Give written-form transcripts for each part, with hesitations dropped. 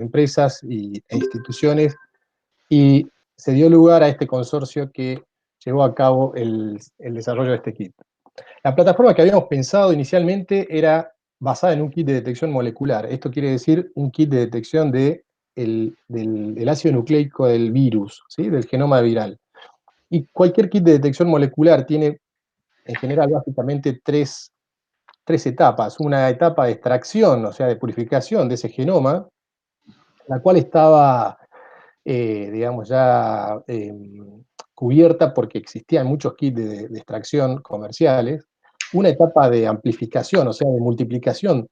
empresas e instituciones, y se dio lugar a este consorcio que llevó a cabo el desarrollo de este kit. La plataforma que habíamos pensado inicialmente era basada en un kit de detección molecular. Esto quiere decir un kit de detección del ácido nucleico del virus, ¿sí? Del genoma viral. Y cualquier kit de detección molecular tiene, en general, básicamente tres etapas. Una etapa de extracción, o sea, de purificación de ese genoma, la cual estaba, digamos, ya cubierta porque existían muchos kits de extracción comerciales. Una etapa de amplificación, o sea, de multiplicación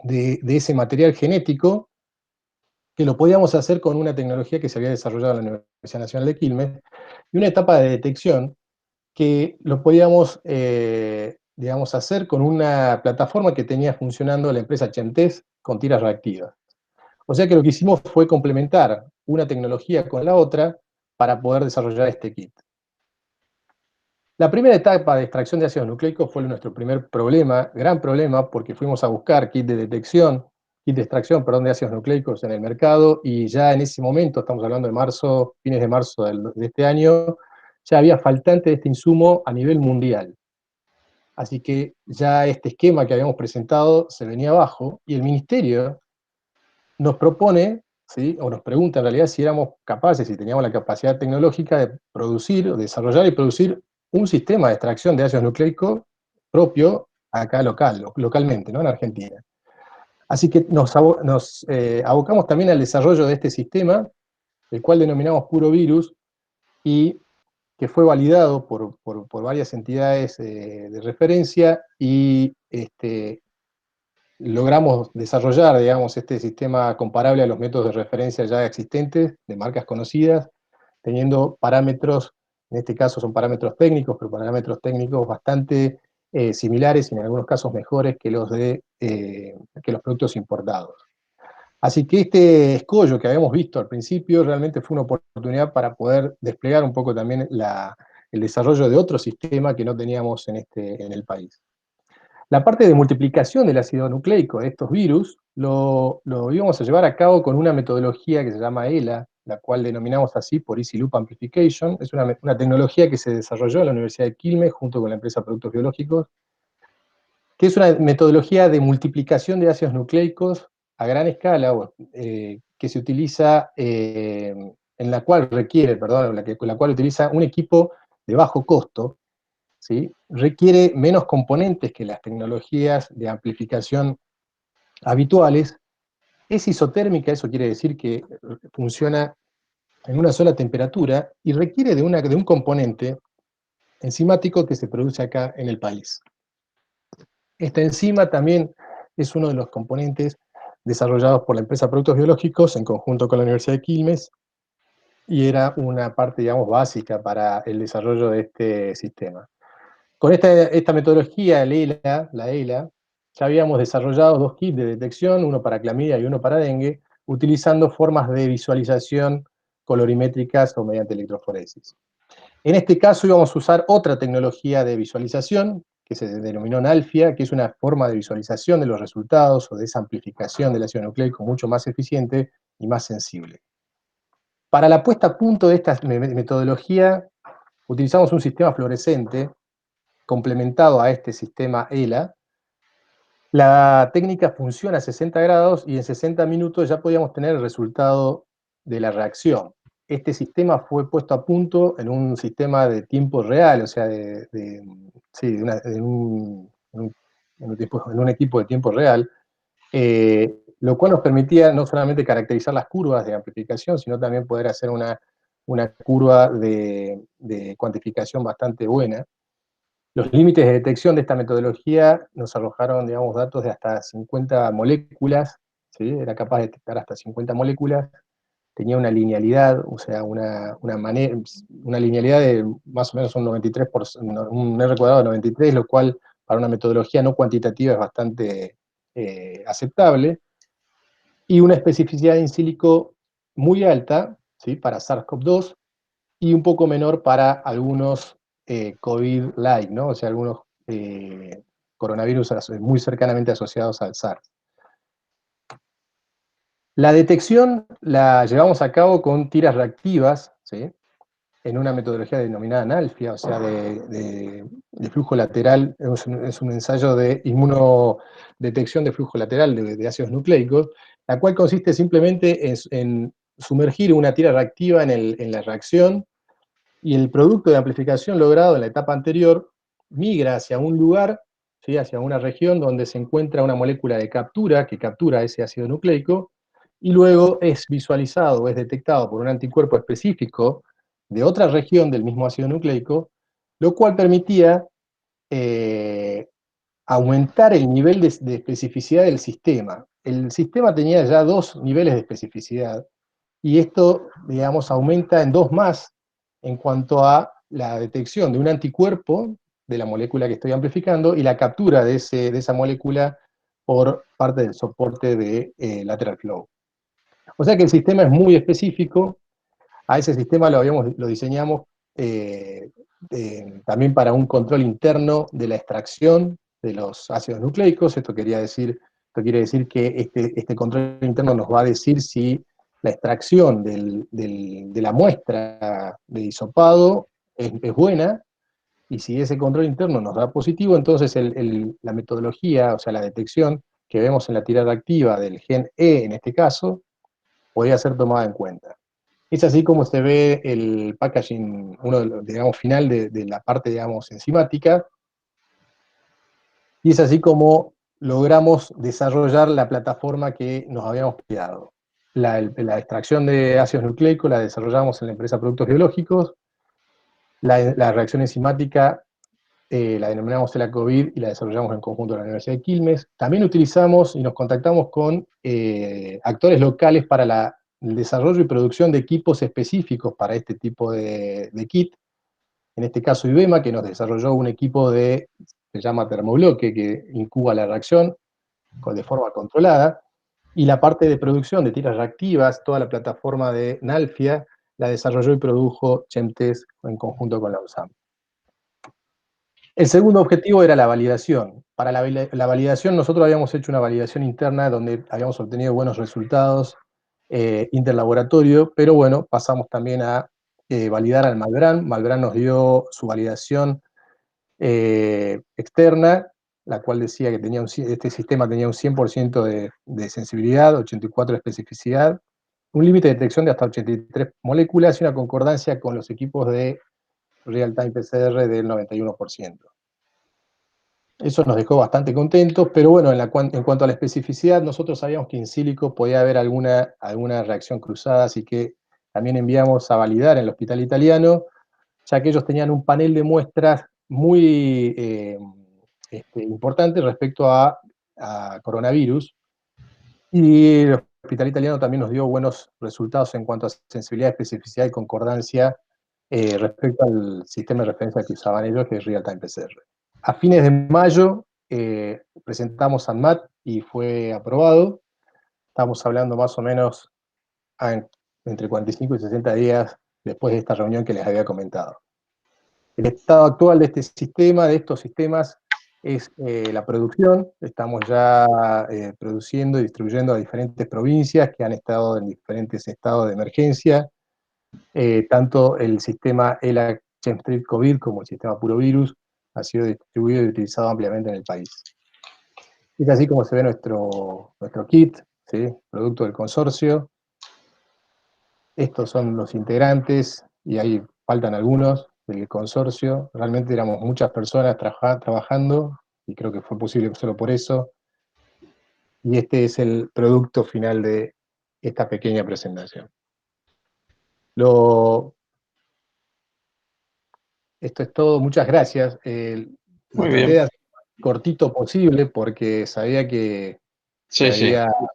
de ese material genético, que lo podíamos hacer con una tecnología que se había desarrollado en la Universidad Nacional de Quilmes, y una etapa de detección que lo podíamos, digamos, hacer con una plataforma que tenía funcionando la empresa Chemtest con tiras reactivas. O sea que lo que hicimos fue complementar una tecnología con la otra para poder desarrollar este kit. La primera etapa de extracción de ácidos nucleicos fue nuestro primer problema, gran problema, porque fuimos a buscar kit de extracción, perdón, de ácidos nucleicos en el mercado, y ya en ese momento, estamos hablando de marzo, fines de marzo de este año, ya había faltante de este insumo a nivel mundial. Así que ya este esquema que habíamos presentado se venía abajo, y el Ministerio nos propone, ¿sí? O nos pregunta en realidad si éramos capaces, si teníamos la capacidad tecnológica de producir, desarrollar y producir un sistema de extracción de ácidos nucleicos propio acá localmente, ¿no? En Argentina. Así que nos abocamos también al desarrollo de este sistema, el cual denominamos Puro Virus, y que fue validado por varias entidades de referencia, y logramos desarrollar, digamos, este sistema comparable a los métodos de referencia ya existentes, de marcas conocidas, teniendo parámetros, en este caso son parámetros técnicos, pero parámetros técnicos bastante similares y en algunos casos mejores que los productos importados. Así que este escollo que habíamos visto al principio realmente fue una oportunidad para poder desplegar un poco también el desarrollo de otro sistema que no teníamos en el país. La parte de multiplicación del ácido nucleico de estos virus lo íbamos a llevar a cabo con una metodología que se llama ELA, la cual denominamos así por Easy Loop Amplification. Es una tecnología que se desarrolló en la Universidad de Quilmes junto con la empresa Productos Biológicos, que es una metodología de multiplicación de ácidos nucleicos a gran escala, que se utiliza, en la cual requiere, perdón, la cual utiliza un equipo de bajo costo, ¿sí? Requiere menos componentes que las tecnologías de amplificación habituales. Es isotérmica, eso quiere decir que funciona en una sola temperatura y requiere de un componente enzimático que se produce acá en el país. Esta enzima también es uno de los componentes desarrollados por la empresa Productos Biológicos en conjunto con la Universidad de Quilmes, y era una parte, digamos, básica para el desarrollo de este sistema. Con esta metodología, la ELA, ya habíamos desarrollado dos kits de detección, uno para clamidia y uno para dengue, utilizando formas de visualización colorimétricas o mediante electroforesis. En este caso íbamos a usar otra tecnología de visualización, que se denominó NALFIA, que es una forma de visualización de los resultados o de esa amplificación del ácido nucleico mucho más eficiente y más sensible. Para la puesta a punto de esta metodología, utilizamos un sistema fluorescente complementado a este sistema ELA. La técnica funciona a 60 grados y en 60 minutos ya podíamos tener el resultado de la reacción. Este sistema fue puesto a punto en un sistema de tiempo real, o sea, en un equipo de tiempo real, lo cual nos permitía no solamente caracterizar las curvas de amplificación, sino también poder hacer una curva de cuantificación bastante buena. Los límites de detección de esta metodología nos arrojaron, digamos, datos de hasta 50 moléculas, ¿sí? Era capaz de detectar hasta 50 moléculas, tenía una linealidad, o sea, una linealidad de más o menos un 93%, un R cuadrado de 93, lo cual para una metodología no cuantitativa es bastante aceptable, y una especificidad in silico muy alta, ¿sí? Para SARS-CoV-2, y un poco menor para algunos COVID-like, ¿no? O sea, algunos coronavirus muy cercanamente asociados al SARS. La detección la llevamos a cabo con tiras reactivas, ¿sí? En una metodología denominada NALFIA, o sea, de flujo lateral, es un ensayo de inmunodetección de flujo lateral de ácidos nucleicos, la cual consiste simplemente en sumergir una tira reactiva en la reacción, y el producto de amplificación logrado en la etapa anterior migra hacia un lugar, ¿sí? Hacia una región donde se encuentra una molécula de captura, que captura ese ácido nucleico, y luego es visualizado o es detectado por un anticuerpo específico de otra región del mismo ácido nucleico, lo cual permitía aumentar el nivel de especificidad del sistema. El sistema tenía ya 2 niveles de especificidad, y esto, digamos, aumenta en 2 más en cuanto a la detección de un anticuerpo de la molécula que estoy amplificando y la captura de esa molécula por parte del soporte de lateral flow. O sea que el sistema es muy específico. A ese sistema lo diseñamos también para un control interno de la extracción de los ácidos nucleicos. Esto quiere decir que este control interno nos va a decir si la extracción de la muestra de hisopado es buena, y si ese control interno nos da positivo, entonces la metodología, o sea, la detección que vemos en la tirada activa del gen E, en este caso, podría ser tomada en cuenta. Es así como se ve el packaging, uno de digamos, final de la parte, digamos, enzimática, y es así como logramos desarrollar la plataforma que nos habíamos creado. La extracción de ácidos nucleicos la desarrollamos en la empresa Productos Biológicos, la reacción enzimática la denominamos ELA-COVID y la desarrollamos en conjunto con la Universidad de Quilmes. También utilizamos y nos contactamos con actores locales para el desarrollo y producción de equipos específicos para este tipo de kit. En este caso IBEMA, que nos desarrolló un equipo se llama termobloque, que incuba la reacción de forma controlada. Y la parte de producción de tiras reactivas, toda la plataforma de NALFIA, la desarrolló y produjo Chemtest en conjunto con la USAM. El segundo objetivo era la validación. Para la validación, nosotros habíamos hecho una validación interna donde habíamos obtenido buenos resultados interlaboratorio, pero bueno, pasamos también a validar al Malbrán. Malbrán nos dio su validación externa, la cual decía que este sistema tenía un 100% de sensibilidad, 84% de especificidad, un límite de detección de hasta 83 moléculas y una concordancia con los equipos de real-time PCR del 91%. Eso nos dejó bastante contentos, pero bueno, en cuanto a la especificidad, nosotros sabíamos que in sílico podía haber alguna reacción cruzada, así que también enviamos a validar en el hospital italiano, ya que ellos tenían un panel de muestras muy importante respecto a coronavirus, y el hospital italiano también nos dio buenos resultados en cuanto a sensibilidad, especificidad y concordancia respecto al sistema de referencia que usaban ellos, que es Real-Time PCR. A fines de mayo presentamos ANMAT y fue aprobado. Estamos hablando más o menos entre 45 y 60 días después de esta reunión que les había comentado. El estado actual de estos sistemas, es la producción. Estamos ya produciendo y distribuyendo a diferentes provincias que han estado en diferentes estados de emergencia. Tanto el sistema ELA Chemstreet COVID como el sistema Puro Virus ha sido distribuido y utilizado ampliamente en el país. Es así como se ve nuestro kit, ¿sí? Producto del consorcio. Estos son los integrantes, y ahí faltan algunos del consorcio. Realmente éramos muchas personas trabajando, y creo que fue posible solo por eso. Y este es el producto final de esta pequeña presentación. Esto es todo, muchas gracias. Lo Muy traté bien. de hacer lo cortito posible porque sabía que Sí, sí. había otras.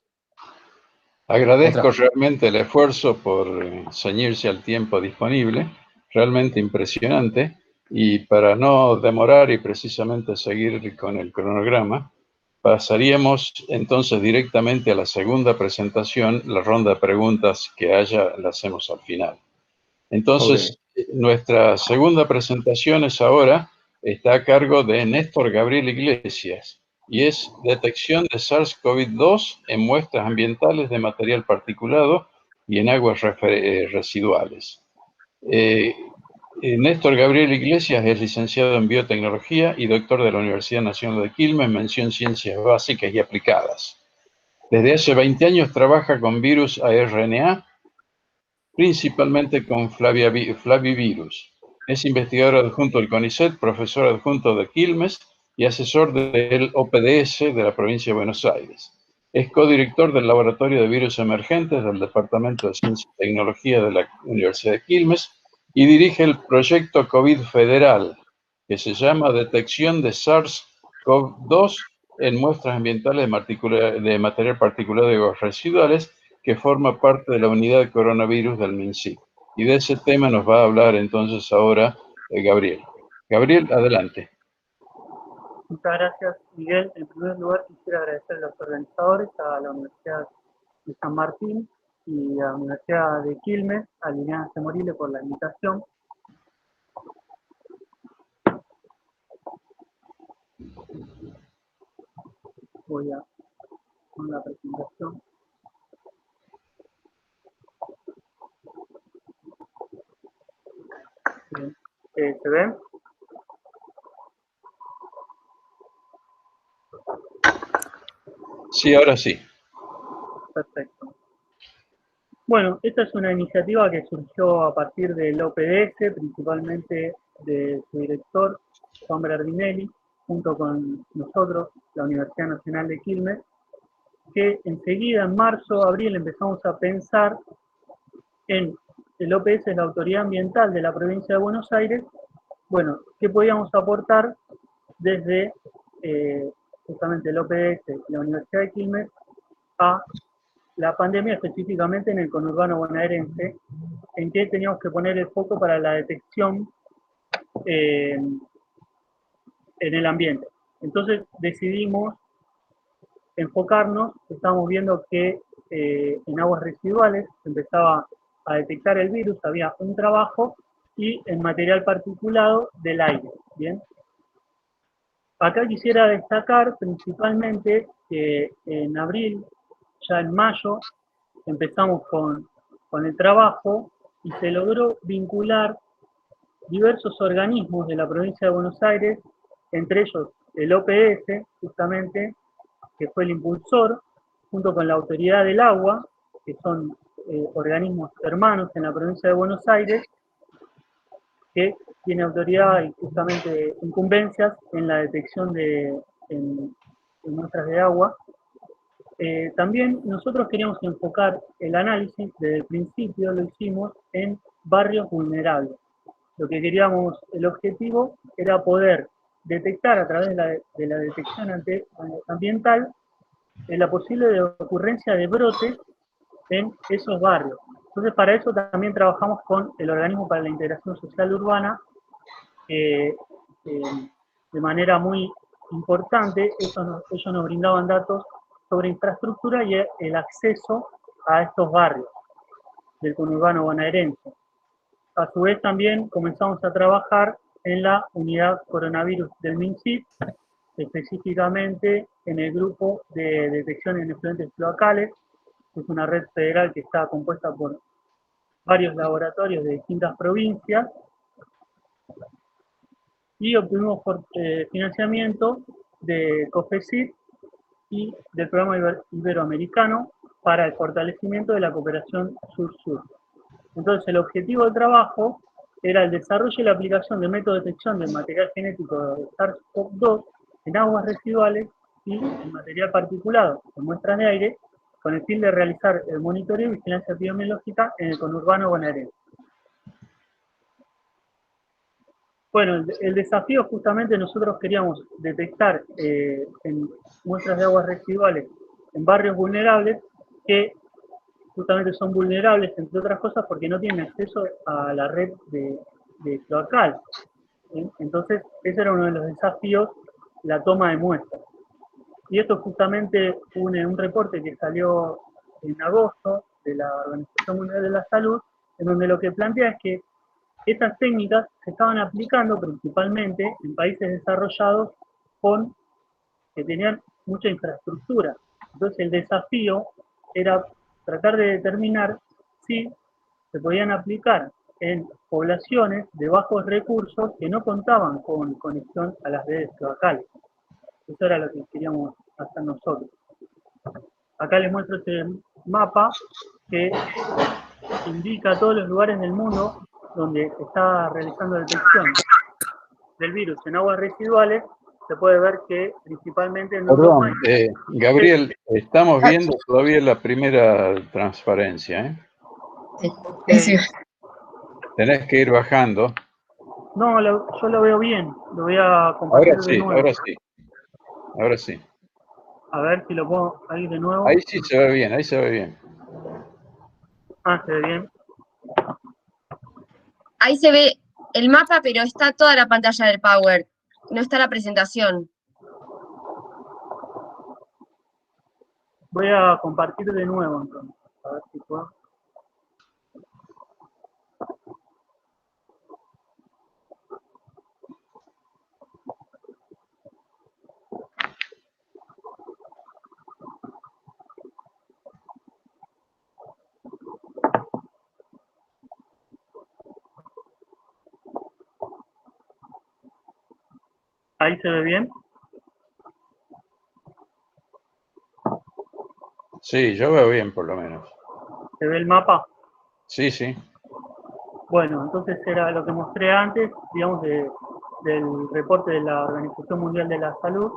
Agradezco realmente el esfuerzo por ceñirse al tiempo disponible, realmente impresionante. Y para no demorar y precisamente seguir con el cronograma, pasaríamos entonces directamente a la segunda presentación. La ronda de preguntas que haya la hacemos al final. Okay. Entonces, nuestra segunda presentación es ahora, está a cargo de Néstor Gabriel Iglesias. y es detección de SARS-CoV-2 en muestras ambientales de material particulado y en aguas residuales. Néstor Gabriel Iglesias es licenciado en biotecnología y doctor de la Universidad Nacional de Quilmes, mención ciencias básicas y aplicadas. Desde hace 20 años trabaja con virus a RNA, principalmente con flavivirus. Es investigador adjunto del CONICET, profesor adjunto de Quilmes y asesor del OPDS de la provincia de Buenos Aires. Es codirector del Laboratorio de Virus Emergentes del Departamento de Ciencia y Tecnología de la Universidad de Quilmes y dirige el proyecto COVID Federal, que se llama Detección de SARS-CoV-2 en muestras ambientales de material particulado de aguas residuales, que forma parte de la unidad de coronavirus del MinSIC. Y de ese tema nos va a hablar entonces ahora Gabriel. Gabriel, adelante. Muchas gracias, Miguel. En primer lugar, quisiera agradecer a los organizadores, a la Universidad de San Martín y a la Universidad de Quilmes, a Liliana Semorile por la invitación. Voy a con la presentación. Bien. ¿Se ven? Sí, ahora sí. Perfecto. Bueno, esta es una iniciativa que surgió a partir del OPDS, principalmente de su director, Juan Berardinelli, junto con nosotros, la Universidad Nacional de Quilmes, que enseguida, en marzo, abril, empezamos a pensar en el OPS, la Autoridad Ambiental de la Provincia de Buenos Aires, bueno, ¿qué podíamos aportar desde justamente el OPS y la Universidad de Quilmes a la pandemia, específicamente en el conurbano bonaerense, en qué teníamos que poner el foco para la detección en el ambiente? Entonces decidimos enfocarnos, estábamos viendo que en aguas residuales se empezaba a detectar el virus, había un trabajo, y en material particulado del aire, ¿bien? Acá quisiera destacar principalmente que en abril, ya en mayo, empezamos con el trabajo y se logró vincular diversos organismos de la provincia de Buenos Aires, entre ellos el OPS, justamente, que fue el impulsor, junto con la Autoridad del Agua, que son organismos hermanos en la provincia de Buenos Aires, que tiene autoridad y justamente incumbencias en la detección en muestras de agua. También nosotros queríamos enfocar el análisis, desde el principio lo hicimos en barrios vulnerables. Lo que queríamos, el objetivo era poder detectar a través de la detección ambiental la posible ocurrencia de brotes en esos barrios. Entonces, para eso también trabajamos con el Organismo para la Integración Social Urbana, de manera muy importante. Ellos nos brindaban datos sobre infraestructura y el acceso a estos barrios del conurbano bonaerense. A su vez también comenzamos a trabajar en la unidad coronavirus del MinSIC, específicamente en el grupo de detección en efluentes cloacales, que es una red federal que está compuesta por varios laboratorios de distintas provincias, y obtuvimos financiamiento de COFECID y del programa iberoamericano para el fortalecimiento de la cooperación sur-sur. Entonces, el objetivo del trabajo era el desarrollo y la aplicación de métodos de detección del material genético de SARS-CoV-2 en aguas residuales y en material particulado, en muestras de aire, con el fin de realizar el monitoreo y vigilancia epidemiológica en el conurbano bonaerense. Bueno, el desafío, justamente, nosotros queríamos detectar en muestras de aguas residuales en barrios vulnerables, que justamente son vulnerables, entre otras cosas, porque no tienen acceso a la red de cloacal. Entonces, ese era uno de los desafíos, la toma de muestras. Y esto justamente un reporte que salió en agosto de la Organización Mundial de la Salud, en donde lo que plantea es que estas técnicas se estaban aplicando principalmente en países desarrollados con que tenían mucha infraestructura. Entonces el desafío era tratar de determinar si se podían aplicar en poblaciones de bajos recursos que no contaban con conexión a las redes locales. Eso era lo que queríamos hacer nosotros. Acá les muestro este mapa que indica todos los lugares del mundo donde se está realizando detección del virus en aguas residuales. Se puede ver que principalmente en Europa... Perdón, Gabriel, estamos viendo todavía la primera transparencia, ¿eh? Sí. Tenés que ir bajando. No, yo lo veo bien, lo voy a compartir de nuevo. Ahora sí. A ver si lo puedo ahí de nuevo. Ahí sí se ve bien, ahí se ve bien. Ah, se ve bien. Ahí se ve el mapa, pero está toda la pantalla del Power. No está la presentación. Voy a compartir de nuevo entonces. A ver si puedo. Ahí se ve bien. Sí, yo veo bien por lo menos. ¿Se ve el mapa? Sí, sí. Bueno, entonces era lo que mostré antes, digamos, del reporte de la Organización Mundial de la Salud.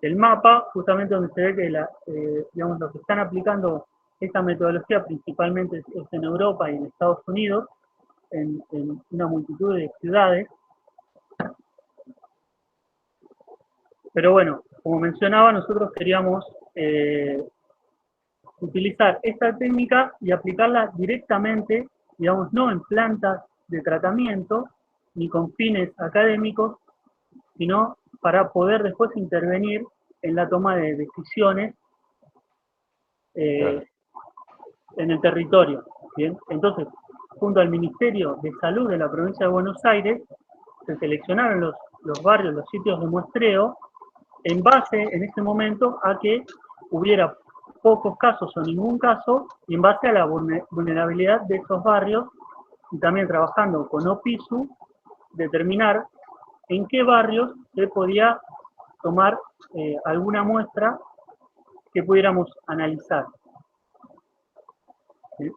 El mapa, justamente donde se ve que digamos, los que están aplicando esta metodología principalmente es en Europa y en Estados Unidos, en una multitud de ciudades. Pero bueno, como mencionaba, nosotros queríamos utilizar esta técnica y aplicarla directamente, digamos, no en plantas de tratamiento, ni con fines académicos, sino para poder después intervenir en la toma de decisiones Claro. en el territorio. ¿Bien? Entonces, junto al Ministerio de Salud de la provincia de Buenos Aires, se seleccionaron los barrios, los sitios de muestreo, en base en ese momento a que hubiera pocos casos o ningún caso, y en base a la vulnerabilidad de esos barrios, y también trabajando con OPISU, determinar en qué barrios se podía tomar alguna muestra que pudiéramos analizar.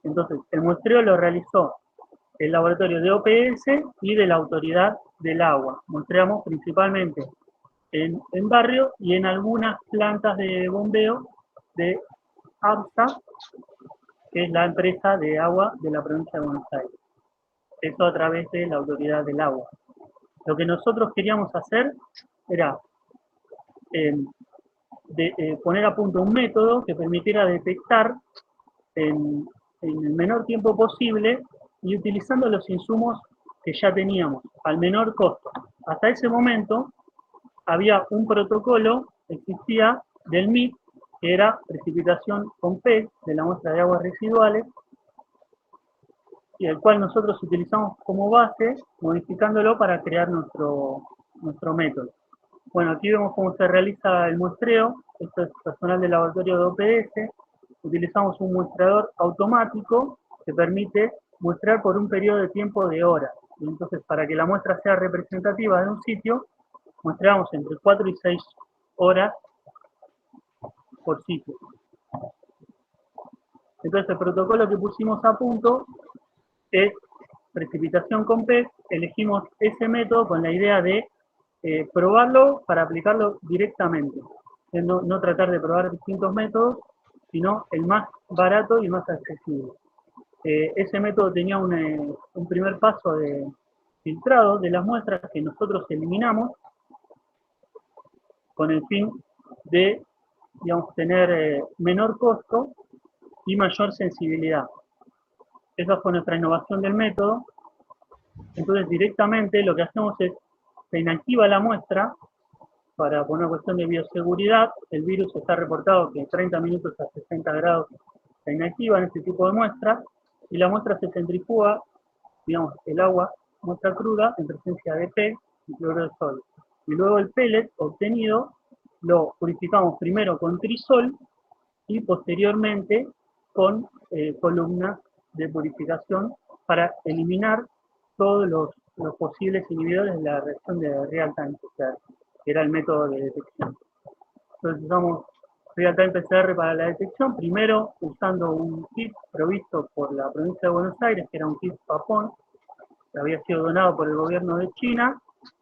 Entonces, el muestreo lo realizó el laboratorio de OPS y de la Autoridad del Agua. Muestreamos principalmente en barrio y en algunas plantas de bombeo de ABSA, que es la empresa de agua de la provincia de Buenos Aires. Eso a través de la Autoridad del Agua. Lo que nosotros queríamos hacer era poner a punto un método que permitiera detectar en el menor tiempo posible y utilizando los insumos que ya teníamos, al menor costo. Hasta ese momento había un protocolo, existía, del MIT, que era precipitación con PEG de la muestra de aguas residuales, y el cual nosotros utilizamos como base, modificándolo para crear nuestro método. Bueno, aquí vemos cómo se realiza el muestreo. Esto es personal del laboratorio de OPS. Utilizamos un muestrador automático que permite muestrar por un periodo de tiempo de horas. Y entonces, para que la muestra sea representativa de un sitio, muestreamos entre 4 y 6 horas por sitio. Entonces, el protocolo que pusimos a punto es precipitación con PEG. Elegimos ese método con la idea de probarlo para aplicarlo directamente. No tratar de probar distintos métodos, sino el más barato y más accesible. Ese método tenía un primer paso de filtrado de las muestras que nosotros eliminamos con el fin de, digamos, tener menor costo y mayor sensibilidad. Esa fue nuestra innovación del método. Entonces, directamente lo que hacemos es, se inactiva la muestra por una cuestión de bioseguridad. El virus está reportado que en 30 minutos a 60 grados se inactiva en este tipo de muestras, y la muestra se centrifuga, digamos, el agua, muestra cruda, en presencia de PEG y cloruro de sodio. Y luego el pellet obtenido lo purificamos primero con trisol y posteriormente con columnas de purificación para eliminar todos los posibles inhibidores de la reacción de real time PCR, que era el método de detección. Entonces usamos real time PCR para la detección, primero usando un kit provisto por la provincia de Buenos Aires, que era un kit Papón, que había sido donado por el gobierno de China,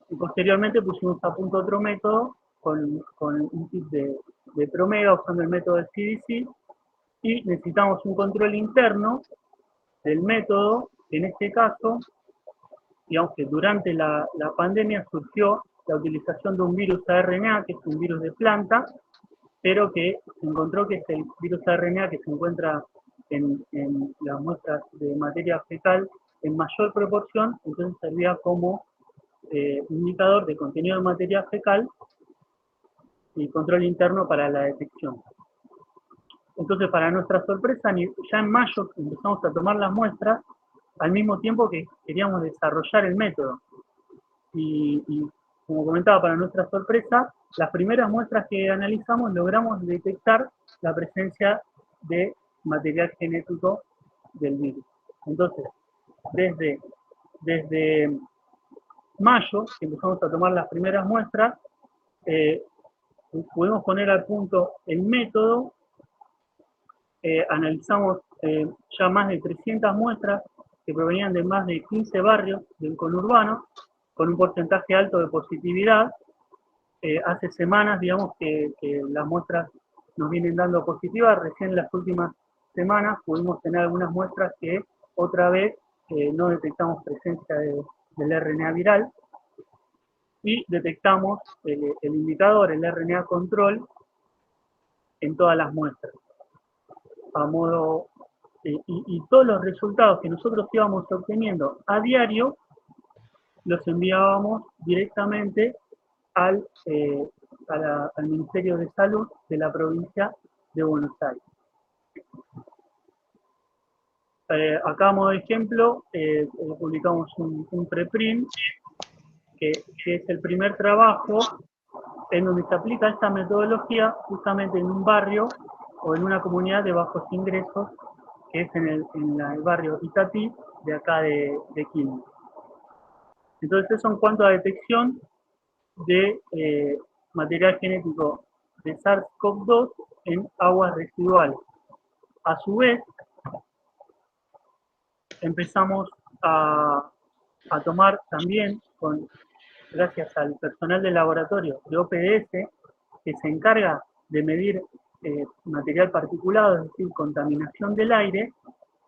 y posteriormente pusimos a punto otro método con un kit de Promega usando el método del CDC, y necesitamos un control interno del método. En este caso, digamos que durante la pandemia surgió la utilización de un virus ARNA, que es un virus de planta, pero que se encontró que es el virus ARNA que se encuentra en las muestras de materia fecal en mayor proporción, entonces servía como indicador de contenido de materia fecal y control interno para la detección. Entonces, para nuestra sorpresa, ya en mayo empezamos a tomar las muestras al mismo tiempo que queríamos desarrollar el método. Y como comentaba, para nuestra sorpresa, las primeras muestras que analizamos logramos detectar la presencia de material genético del virus. Entonces, desde mayo, que empezamos a tomar las primeras muestras, pudimos poner al punto el método. Analizamos ya más de 300 muestras que provenían de más de 15 barrios del conurbano, con un porcentaje alto de positividad. Hace semanas, digamos, que las muestras nos vienen dando positivas. Recién en las últimas semanas pudimos tener algunas muestras que otra vez no detectamos presencia del RNA viral, y detectamos el indicador, el RNA control, en todas las muestras. A modo, y todos los resultados que nosotros íbamos obteniendo a diario los enviábamos directamente al Ministerio de Salud de la provincia de Buenos Aires. Acá, a modo de ejemplo, publicamos un preprint que es el primer trabajo en donde se aplica esta metodología justamente en un barrio o en una comunidad de bajos ingresos, que es en el barrio Itatí, de acá de Quilmes. Entonces, eso en cuanto a detección de material genético de SARS-CoV-2 en aguas residuales. A su vez, empezamos a tomar también, gracias al personal del laboratorio de OPDS, que se encarga de medir material particulado, es decir, contaminación del aire,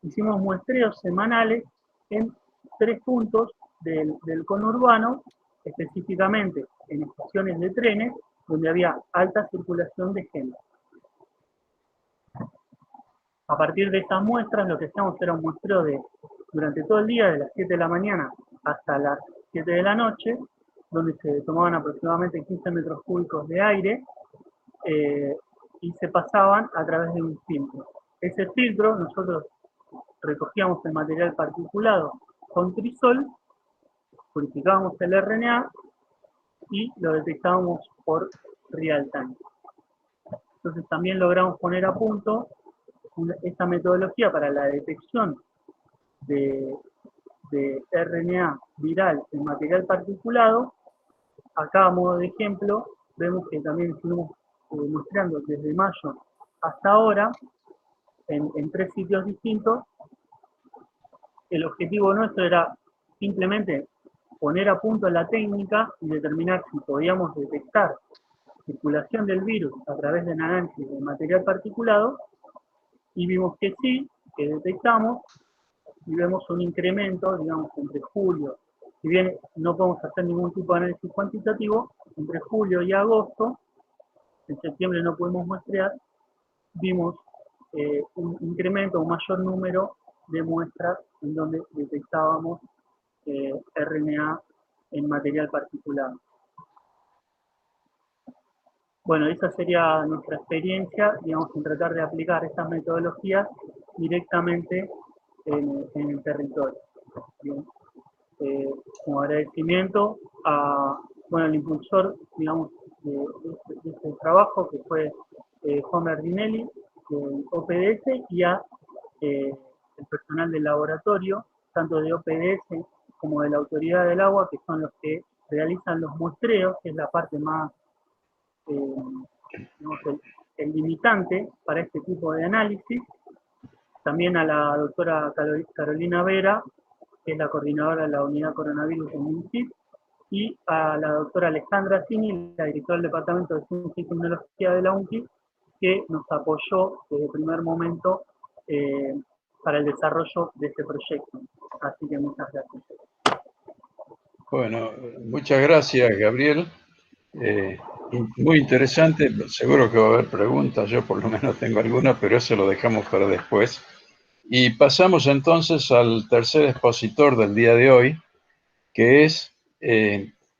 hicimos muestreos semanales en 3 puntos del conurbano, específicamente en estaciones de trenes, donde había alta circulación de gente. A partir de estas muestras, lo que hacíamos era un muestreo durante todo el día, de las 7 de la mañana hasta las 7 de la noche, donde se tomaban aproximadamente 15 metros cúbicos de aire, y se pasaban a través de un filtro. Ese filtro, nosotros recogíamos el material particulado con trisol, purificábamos el RNA y lo detectábamos por real time. Entonces también logramos poner a punto esta metodología para la detección de RNA viral en material particulado. Acá, a modo de ejemplo, vemos que también estuvimos muestreando desde mayo hasta ahora en 3 sitios distintos. El objetivo nuestro era simplemente poner a punto la técnica y determinar si podíamos detectar circulación del virus a través de un análisis de material particulado, y vimos que sí, que detectamos, y vemos un incremento, digamos, entre julio, si bien no podemos hacer ningún tipo de análisis cuantitativo, entre julio y agosto, en septiembre no pudimos muestrear, vimos un incremento, un mayor número de muestras en donde detectábamos RNA en material particulado. Bueno, esa sería nuestra experiencia, digamos, en tratar de aplicar estas metodologías directamente en el territorio. Bien. Como agradecimiento al impulsor, digamos, de este trabajo, que fue Homer Dinelli, del OPDS, y a el personal del laboratorio, tanto de OPDS como de la Autoridad del Agua, que son los que realizan los muestreos, que es la parte más, digamos, el limitante para este tipo de análisis. También a la doctora Carolina Vera, que es la coordinadora de la unidad coronavirus en MINSIT, y a la doctora Alejandra Cini, la directora del Departamento de Ciencia y Tecnología de la UNCI, que nos apoyó desde el primer momento para el desarrollo de este proyecto. Así que muchas gracias. Bueno, muchas gracias, Gabriel. Muy interesante, seguro que va a haber preguntas, yo por lo menos tengo algunas, pero eso lo dejamos para después. Y pasamos entonces al tercer expositor del día de hoy, que es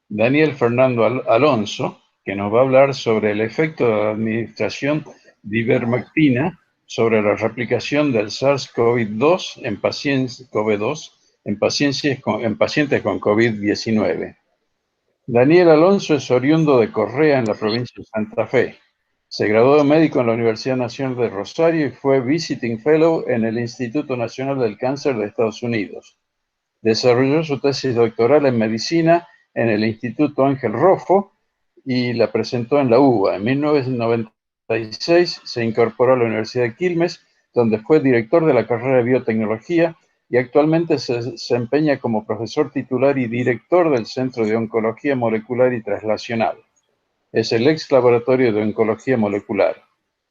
Daniel Fernando Alonso, que nos va a hablar sobre el efecto de la administración de ivermectina sobre la replicación del SARS-CoV-2 en pacientes con COVID-19. Daniel Alonso es oriundo de Correa, en la provincia de Santa Fe. Se graduó de médico en la Universidad Nacional de Rosario y fue Visiting Fellow en el Instituto Nacional del Cáncer de Estados Unidos. Desarrolló su tesis doctoral en medicina en el Instituto Ángel Rojo y la presentó en la UBA. En 1996 se incorporó a la Universidad de Quilmes, donde fue director de la carrera de biotecnología y actualmente se desempeña como profesor titular y director del Centro de Oncología Molecular y Translacional. Es el ex laboratorio de oncología molecular.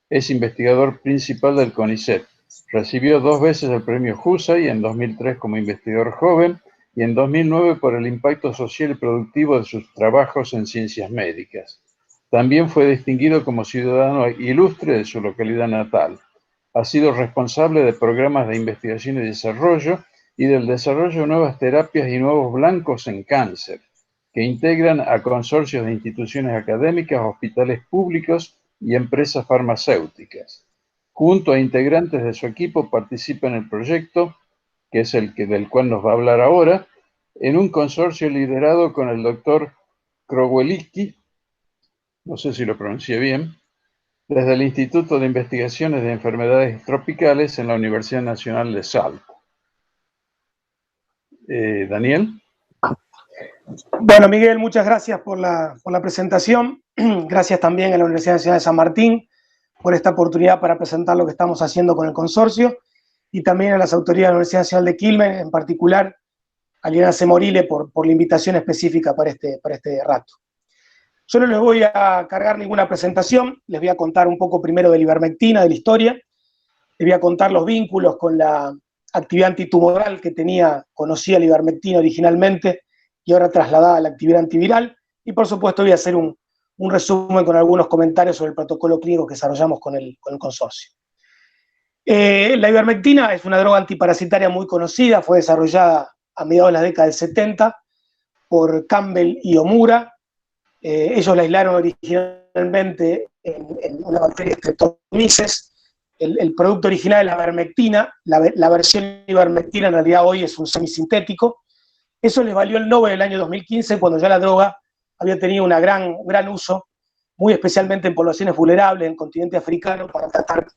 Es investigador principal del CONICET. Recibió 2 veces el premio Husay, en 2003 como investigador joven y en 2009 por el impacto social y productivo de sus trabajos en ciencias médicas. También fue distinguido como ciudadano ilustre de su localidad natal. Ha sido responsable de programas de investigación y desarrollo y del desarrollo de nuevas terapias y nuevos blancos en cáncer, que integran a consorcios de instituciones académicas, hospitales públicos y empresas farmacéuticas. Junto a integrantes de su equipo participa en el proyecto, que es del cual nos va a hablar ahora, en un consorcio liderado con el doctor Krowelicki, no sé si lo pronuncié bien, desde el Instituto de Investigaciones de Enfermedades Tropicales en la Universidad Nacional de Salto. Daniel. Bueno, Miguel, muchas gracias por la presentación. Gracias también a la Universidad Nacional de San Martín por esta oportunidad para presentar lo que estamos haciendo con el consorcio, y también a las autoridades de la Universidad Nacional de Quilmes, en particular a Liliana Semorile por la invitación específica para este rato. Yo no les voy a cargar ninguna presentación, les voy a contar un poco primero de la ivermectina, de la historia, les voy a contar los vínculos con la actividad antitumoral que conocía la ivermectina originalmente y ahora trasladada a la actividad antiviral, y por supuesto voy a hacer un resumen con algunos comentarios sobre el protocolo clínico que desarrollamos con el consorcio. La ivermectina es una droga antiparasitaria muy conocida, fue desarrollada a mediados de la década del 70 por Campbell y Omura. Ellos la aislaron originalmente en una bacteria Streptomyces. El producto original es la ivermectina, la versión ivermectina en realidad hoy es un semisintético. Eso les valió el Nobel el año 2015, cuando ya la droga había tenido un gran uso, muy especialmente en poblaciones vulnerables en el continente africano, para tratar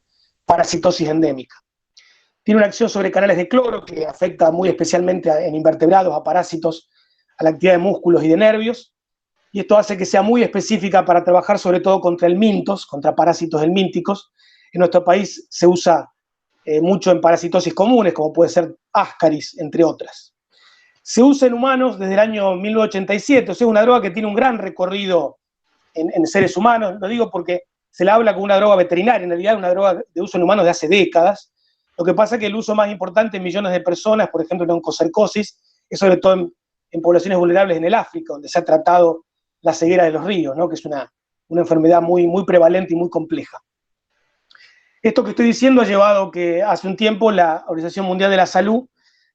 parasitosis endémica. Tiene una acción sobre canales de cloro que afecta muy especialmente en invertebrados, a parásitos, a la actividad de músculos y de nervios, y esto hace que sea muy específica para trabajar sobre todo contra el mintos, contra parásitos helmínticos. En nuestro país se usa mucho en parasitosis comunes, como puede ser Ascaris, entre otras. Se usa en humanos desde el año 1987, o sea, es una droga que tiene un gran recorrido en seres humanos. Lo digo porque se la habla como una droga veterinaria, en realidad es una droga de uso en humanos de hace décadas. Lo que pasa es que el uso más importante en millones de personas, por ejemplo en oncocercosis, es sobre todo en poblaciones vulnerables en el África, donde se ha tratado la ceguera de los ríos, ¿no? Que es una enfermedad muy prevalente y muy compleja. Esto que estoy diciendo ha llevado que hace un tiempo la Organización Mundial de la Salud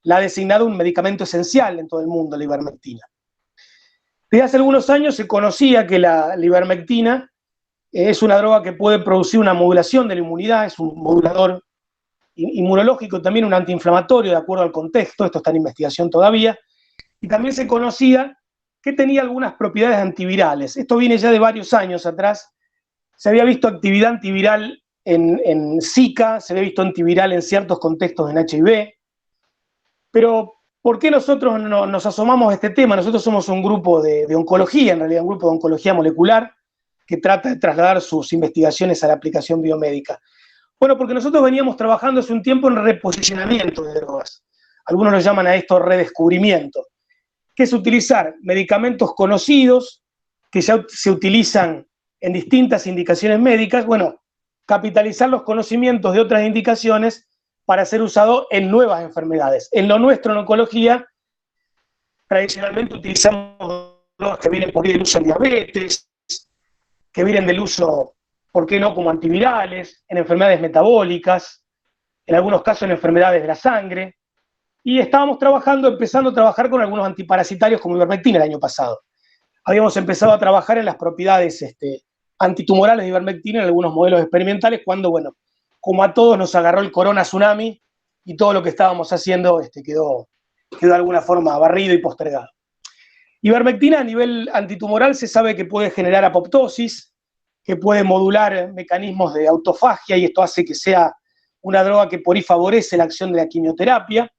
la ha designado un medicamento esencial en todo el mundo, la ivermectina. Desde hace algunos años se conocía que la ivermectina es una droga que puede producir una modulación de la inmunidad, es un modulador inmunológico, también un antiinflamatorio de acuerdo al contexto, esto está en investigación todavía, y también se conocía que tenía algunas propiedades antivirales. Esto viene ya de varios años atrás. Se había visto actividad antiviral en Zika, se había visto antiviral en ciertos contextos en HIV, pero ¿por qué nosotros nos asomamos a este tema? Nosotros somos un grupo de oncología, en realidad un grupo de oncología molecular, que trata de trasladar sus investigaciones a la aplicación biomédica. Bueno, porque nosotros veníamos trabajando hace un tiempo en reposicionamiento de drogas. Algunos lo llaman a esto redescubrimiento, que es utilizar medicamentos conocidos que ya se utilizan en distintas indicaciones médicas, bueno, capitalizar los conocimientos de otras indicaciones para ser usado en nuevas enfermedades. En lo nuestro, en oncología, tradicionalmente utilizamos drogas que vienen por ahí del uso en diabetes, que vienen del uso, ¿por qué no?, como antivirales, en enfermedades metabólicas, en algunos casos en enfermedades de la sangre, y estábamos empezando a trabajar con algunos antiparasitarios como ivermectina el año pasado. Habíamos empezado a trabajar en las propiedades antitumorales de ivermectina en algunos modelos experimentales, cuando, bueno, como a todos nos agarró el corona tsunami y todo lo que estábamos haciendo quedó de alguna forma barrido y postergado. Ivermectina a nivel antitumoral se sabe que puede generar apoptosis, que puede modular mecanismos de autofagia, y esto hace que sea una droga que por ahí favorece la acción de la quimioterapia.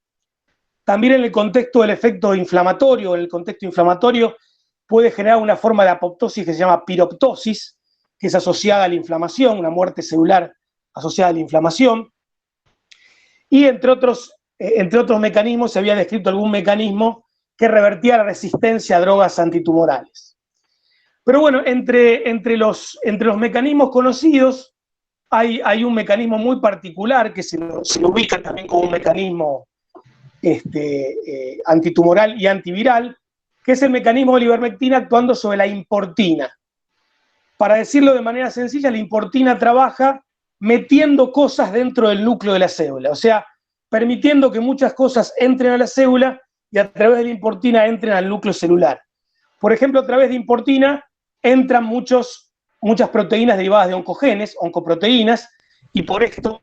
También en el contexto del efecto inflamatorio, puede generar una forma de apoptosis que se llama piroptosis, que es asociada a la inflamación, una muerte celular asociada a la inflamación. Y entre otros mecanismos, se había descrito algún mecanismo que revertía la resistencia a drogas antitumorales. Pero bueno, entre los mecanismos conocidos hay un mecanismo muy particular que se lo ubica también como un mecanismo antitumoral y antiviral, que es el mecanismo de la ivermectina actuando sobre la importina. Para decirlo de manera sencilla, la importina trabaja metiendo cosas dentro del núcleo de la célula, o sea, permitiendo que muchas cosas entren a la célula y a través de la importina entren al núcleo celular. Por ejemplo, a través de importina entran muchas proteínas derivadas de oncogenes, oncoproteínas, y por esto,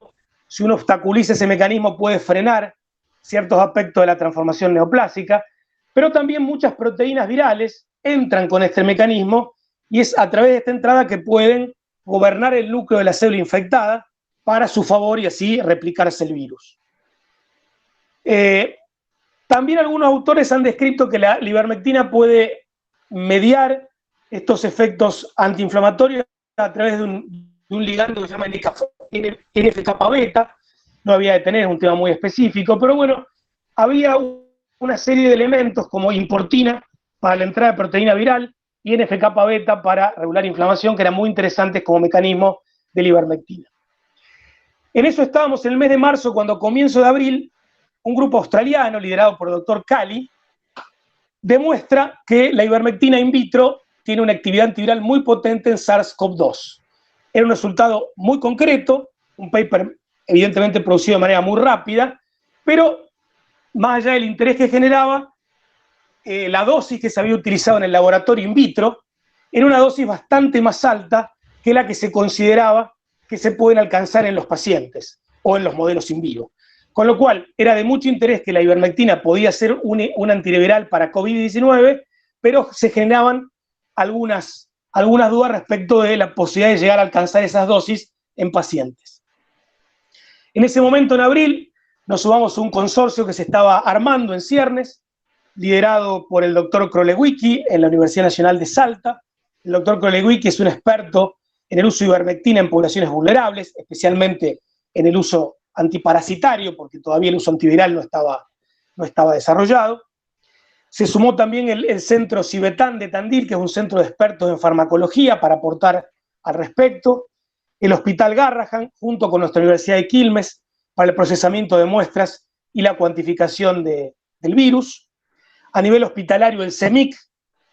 si uno obstaculiza ese mecanismo, puede frenar ciertos aspectos de la transformación neoplásica, pero también muchas proteínas virales entran con este mecanismo, y es a través de esta entrada que pueden gobernar el núcleo de la célula infectada para su favor y así replicarse el virus. También algunos autores han descrito que la ivermectina puede mediar estos efectos antiinflamatorios a través de un ligando que se llama NF-kappa-beta. No había de tener, es un tema muy específico, pero bueno, había una serie de elementos como importina para la entrada de proteína viral y NF-kappa-beta para regular inflamación, que eran muy interesantes como mecanismo de la ivermectina. En eso estábamos en el mes de marzo, cuando a comienzo de abril, un grupo australiano liderado por el doctor Cali demuestra que la ivermectina in vitro tiene una actividad antiviral muy potente en SARS-CoV-2. Era un resultado muy concreto, un paper evidentemente producido de manera muy rápida, pero más allá del interés que generaba, la dosis que se había utilizado en el laboratorio in vitro era una dosis bastante más alta que la que se consideraba que se pueden alcanzar en los pacientes o en los modelos in vivo. Con lo cual, era de mucho interés que la ivermectina podía ser un antiviral para COVID-19, pero se generaban algunas dudas respecto de la posibilidad de llegar a alcanzar esas dosis en pacientes. En ese momento, en abril, nos sumamos a un consorcio que se estaba armando en ciernes, liderado por el doctor Krolewicki en la Universidad Nacional de Salta. El doctor Krolewicki es un experto en el uso de ivermectina en poblaciones vulnerables, especialmente en el uso antiparasitario, porque todavía el uso antiviral no estaba desarrollado. Se sumó también el centro Cibetán de Tandil, que es un centro de expertos en farmacología, para aportar al respecto. El Hospital Garrahan, junto con nuestra Universidad de Quilmes, para el procesamiento de muestras y la cuantificación del virus. A nivel hospitalario, el CEMIC,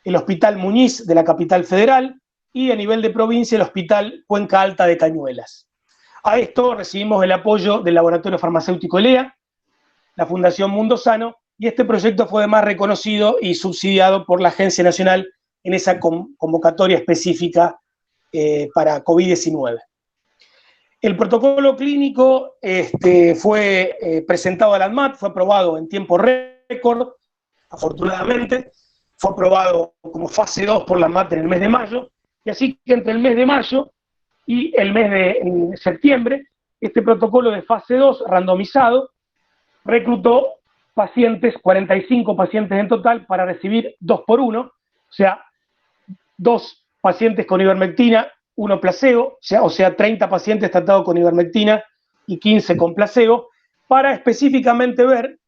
el Hospital Muñiz de la capital federal, y a nivel de provincia, el Hospital Cuenca Alta de Cañuelas. A esto recibimos el apoyo del Laboratorio Farmacéutico ELEA, la Fundación Mundo Sano, y este proyecto fue además reconocido y subsidiado por la Agencia Nacional en esa convocatoria específica para COVID-19. El protocolo clínico fue presentado a la ANMAT, fue aprobado en tiempo récord, afortunadamente, fue aprobado como fase 2 por la MAT en el mes de mayo, y así que entre el mes de mayo y el mes de septiembre, este protocolo de fase 2 randomizado reclutó pacientes, 45 pacientes en total, para recibir 2 por 1, o sea, 2 pacientes con ivermectina, 1 placebo, o sea 30 pacientes tratados con ivermectina y 15 con placebo, para específicamente ver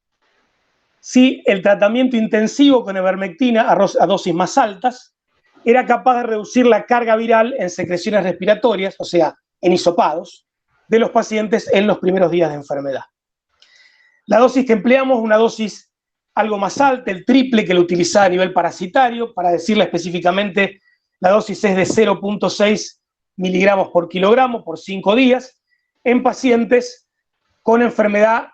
si el tratamiento intensivo con ivermectina a dosis más altas era capaz de reducir la carga viral en secreciones respiratorias, o sea, en hisopados, de los pacientes en los primeros días de enfermedad. La dosis que empleamos es una dosis algo más alta, el triple que lo utilizaba a nivel parasitario. Para decirla específicamente, la dosis es de 0.6 miligramos por kilogramo por 5 días en pacientes con enfermedad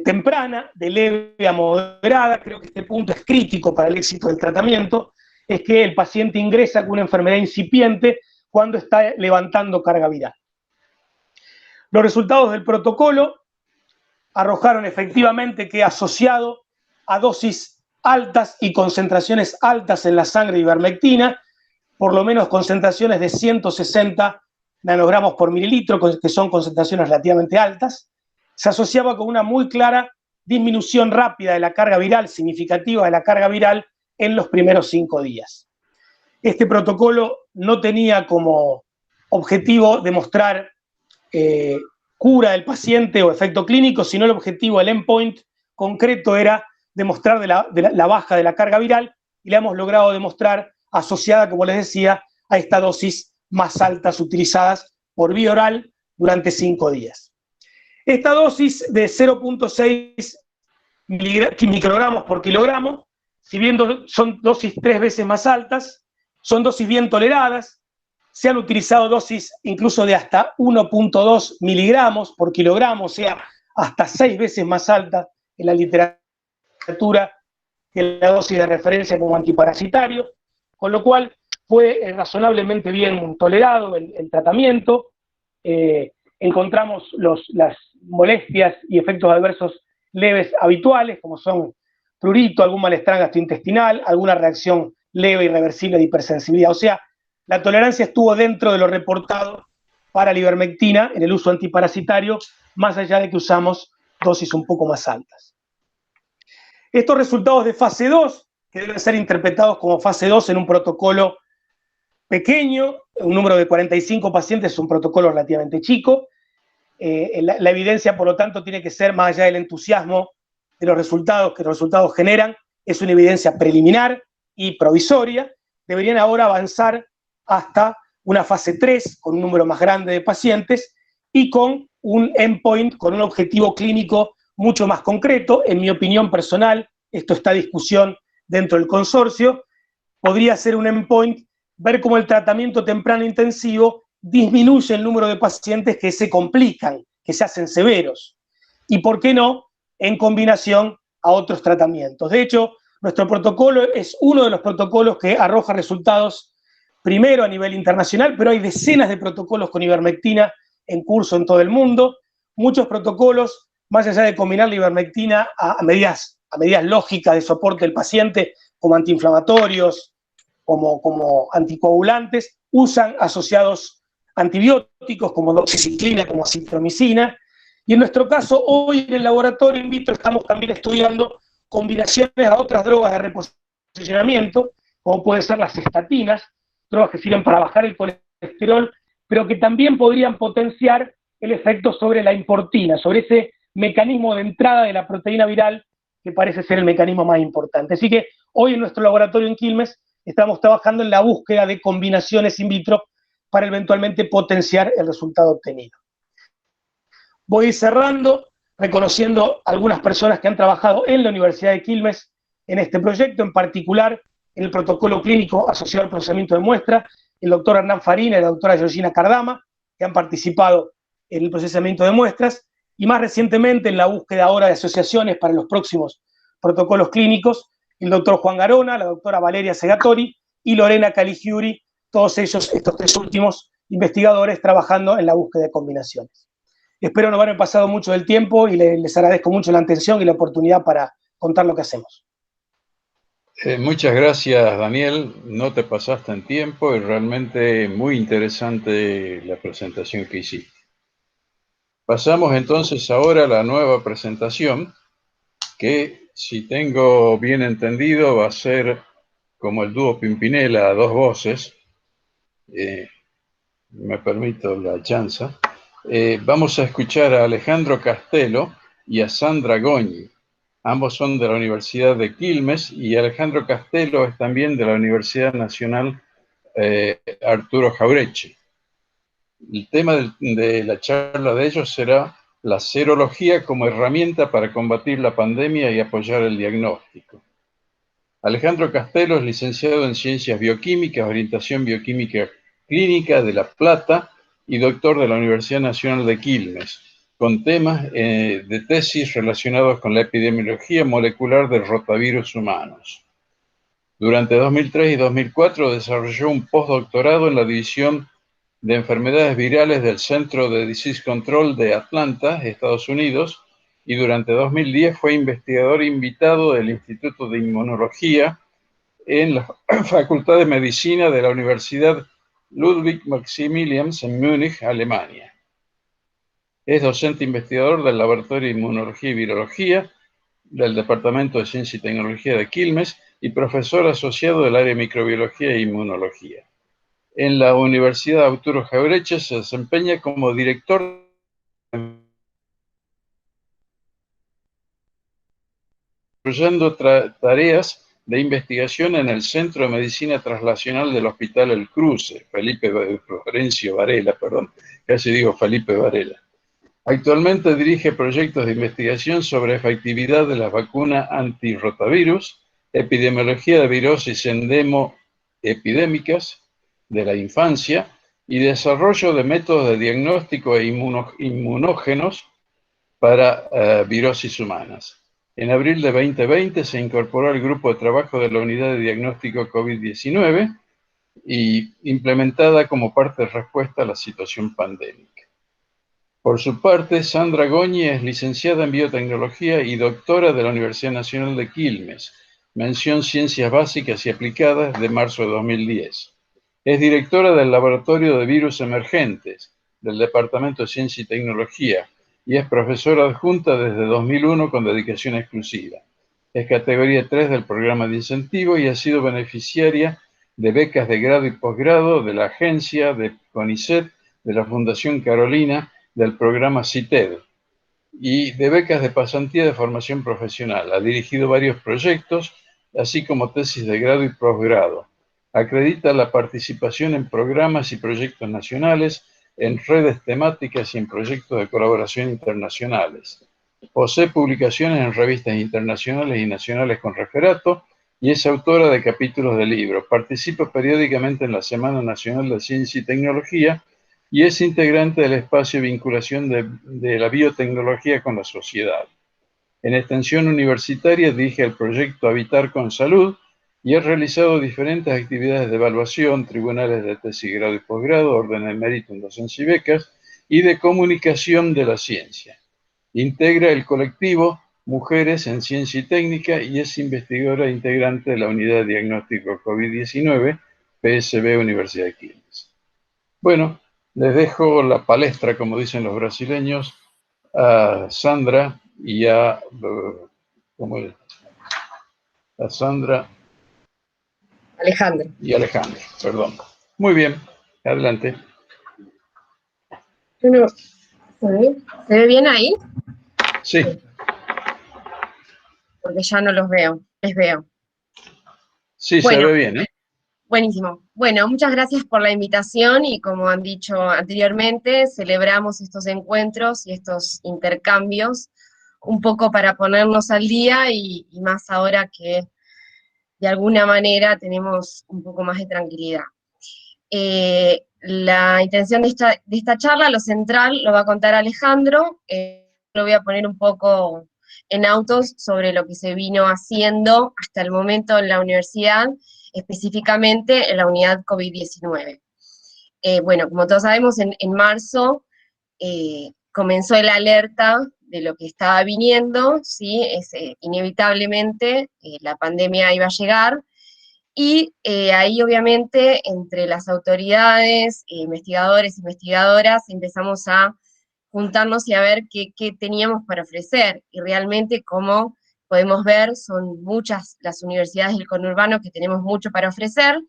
temprana, de leve a moderada. Creo que este punto es crítico para el éxito del tratamiento, es que el paciente ingresa con una enfermedad incipiente cuando está levantando carga viral. Los resultados del protocolo arrojaron efectivamente que asociado a dosis altas y concentraciones altas en la sangre de ivermectina, por lo menos concentraciones de 160 nanogramos por mililitro, que son concentraciones relativamente altas, se asociaba con una muy clara disminución rápida de la carga viral, significativa de la carga viral en los primeros 5 días. Este protocolo no tenía como objetivo demostrar cura del paciente o efecto clínico, sino el objetivo, el endpoint concreto era demostrar la baja de la carga viral, y la hemos logrado demostrar asociada, como les decía, a esta dosis más altas utilizadas por vía oral durante 5 días. Esta dosis de 0.6 microgramos por kilogramo, si bien son dosis 3 veces más altas, son dosis bien toleradas. Se han utilizado dosis incluso de hasta 1.2 miligramos por kilogramo, o sea, hasta 6 veces más alta en la literatura que la dosis de referencia como antiparasitario, con lo cual fue razonablemente bien tolerado el tratamiento. Encontramos las molestias y efectos adversos leves habituales, como son prurito, algún malestar gastrointestinal, alguna reacción leve y reversible de hipersensibilidad. O sea, la tolerancia estuvo dentro de lo reportado para la ivermectina en el uso antiparasitario, más allá de que usamos dosis un poco más altas. Estos resultados de fase 2, que deben ser interpretados como fase 2 en un protocolo pequeño, un número de 45 pacientes es un protocolo relativamente chico. La evidencia, por lo tanto, tiene que ser, más allá del entusiasmo de los resultados que los resultados generan, es una evidencia preliminar y provisoria. Deberían ahora avanzar hasta una fase 3 con un número más grande de pacientes y con un endpoint, con un objetivo clínico mucho más concreto. En mi opinión personal, esto está en discusión dentro del consorcio, podría ser un endpoint ver cómo el tratamiento temprano intensivo disminuye el número de pacientes que se complican, que se hacen severos, y por qué no, en combinación a otros tratamientos. De hecho, nuestro protocolo es uno de los protocolos que arroja resultados primero a nivel internacional, pero hay decenas de protocolos con ivermectina en curso en todo el mundo. Muchos protocolos, más allá de combinar la ivermectina a medidas lógicas de soporte del paciente, como antiinflamatorios, como anticoagulantes, usan asociados antibióticos como doxiciclina, como acitromicina. Y en nuestro caso, hoy en el laboratorio in vitro estamos también estudiando combinaciones a otras drogas de reposicionamiento, como pueden ser las estatinas, drogas que sirven para bajar el colesterol, pero que también podrían potenciar el efecto sobre la importina, sobre ese mecanismo de entrada de la proteína viral que parece ser el mecanismo más importante. Así que hoy en nuestro laboratorio en Quilmes estamos trabajando en la búsqueda de combinaciones in vitro para eventualmente potenciar el resultado obtenido. Voy a ir cerrando, reconociendo a algunas personas que han trabajado en la Universidad de Quilmes en este proyecto, en particular en el protocolo clínico asociado al procesamiento de muestras, el doctor Hernán Farina y la doctora Georgina Cardama, que han participado en el procesamiento de muestras, y más recientemente en la búsqueda ahora de asociaciones para los próximos protocolos clínicos, el doctor Juan Garona, la doctora Valeria Segatori y Lorena Caligiuri, todos ellos, estos 3 últimos investigadores, trabajando en la búsqueda de combinaciones. Espero no haberme pasado mucho del tiempo y les agradezco mucho la atención y la oportunidad para contar lo que hacemos. Muchas gracias, Daniel. No te pasaste en tiempo y realmente muy interesante la presentación que hiciste. Pasamos entonces ahora a la nueva presentación, que si tengo bien entendido va a ser como el dúo Pimpinela a dos voces. Me permito la chanza. Vamos a escuchar a Alejandro Castelo y a Sandra Goñi. Ambos son de la Universidad de Quilmes y Alejandro Castelo es también de la Universidad Nacional Arturo Jauretche. El tema de la charla de ellos será la serología como herramienta para combatir la pandemia y apoyar el diagnóstico. Alejandro Castelo es licenciado en Ciencias Bioquímicas, Orientación Bioquímica Clínica de La Plata y doctor de la Universidad Nacional de Quilmes, con temas de tesis relacionados con la epidemiología molecular de rotavirus humanos. Durante 2003 y 2004 desarrolló un postdoctorado en la División de Enfermedades Virales del Centro de Disease Control de Atlanta, Estados Unidos, y durante 2010 fue investigador invitado del Instituto de Inmunología en la Facultad de Medicina de la Universidad Ludwig Maximilians en Múnich, Alemania. Es docente investigador del Laboratorio de Inmunología y Virología del Departamento de Ciencia y Tecnología de Quilmes y profesor asociado del área de Microbiología e Inmunología. En la Universidad Arturo Jauretche se desempeña como director desarrollando tareas de investigación en el Centro de Medicina Translacional del Hospital El Cruce, Felipe Varela. Actualmente dirige proyectos de investigación sobre efectividad de la vacuna antirrotavirus, epidemiología de virosis endemo-epidémicas de la infancia y desarrollo de métodos de diagnóstico e inmunógenos para virosis humanas. En abril de 2020 se incorporó al grupo de trabajo de la Unidad de Diagnóstico COVID-19 y implementada como parte de respuesta a la situación pandémica. Por su parte, Sandra Goñi es licenciada en Biotecnología y doctora de la Universidad Nacional de Quilmes, mención Ciencias Básicas y Aplicadas de marzo de 2010. Es directora del Laboratorio de Virus Emergentes del Departamento de Ciencia y Tecnología y es profesora adjunta desde 2001 con dedicación exclusiva. Es categoría 3 del programa de incentivo y ha sido beneficiaria de becas de grado y posgrado de la agencia de CONICET, de la Fundación Carolina, del programa CITED y de becas de pasantía de formación profesional. Ha dirigido varios proyectos, así como tesis de grado y posgrado. Acredita la participación en programas y proyectos nacionales, en redes temáticas y en proyectos de colaboración internacionales. Posee publicaciones en revistas internacionales y nacionales con referato y es autora de capítulos de libros. Participa periódicamente en la Semana Nacional de Ciencia y Tecnología y es integrante del espacio de vinculación de la biotecnología con la sociedad. En extensión universitaria dirige el proyecto Habitar con Salud y ha realizado diferentes actividades de evaluación, tribunales de tesis, grado y posgrado, orden de mérito en docencia y becas, y de comunicación de la ciencia. Integra el colectivo Mujeres en Ciencia y Técnica y es investigadora integrante de la Unidad de Diagnóstico COVID-19, PSB Universidad de Quilmes. Bueno, les dejo la palestra, como dicen los brasileños, a Sandra y a Sandra Alejandro. y Alejandro, perdón. Muy bien, adelante. Bueno, ¿se ve bien ahí? Sí. Porque ya no los veo, les veo. Sí, bueno, se ve bien, ¿eh? Buenísimo. Bueno, muchas gracias por la invitación y como han dicho anteriormente, celebramos estos encuentros y estos intercambios un poco para ponernos al día y más ahora que de alguna manera tenemos un poco más de tranquilidad. La intención de esta charla, lo central, lo va a contar Alejandro. Lo voy a poner un poco en autos sobre lo que se vino haciendo hasta el momento en la universidad, específicamente en la unidad COVID-19. Bueno, como todos sabemos, en marzo comenzó el alerta de lo que estaba viniendo, ¿sí? Inevitablemente la pandemia iba a llegar, y ahí obviamente entre las autoridades, investigadores, investigadoras, empezamos a juntarnos y a ver qué teníamos para ofrecer, y realmente, como podemos ver, son muchas las universidades del conurbano que tenemos mucho para ofrecer,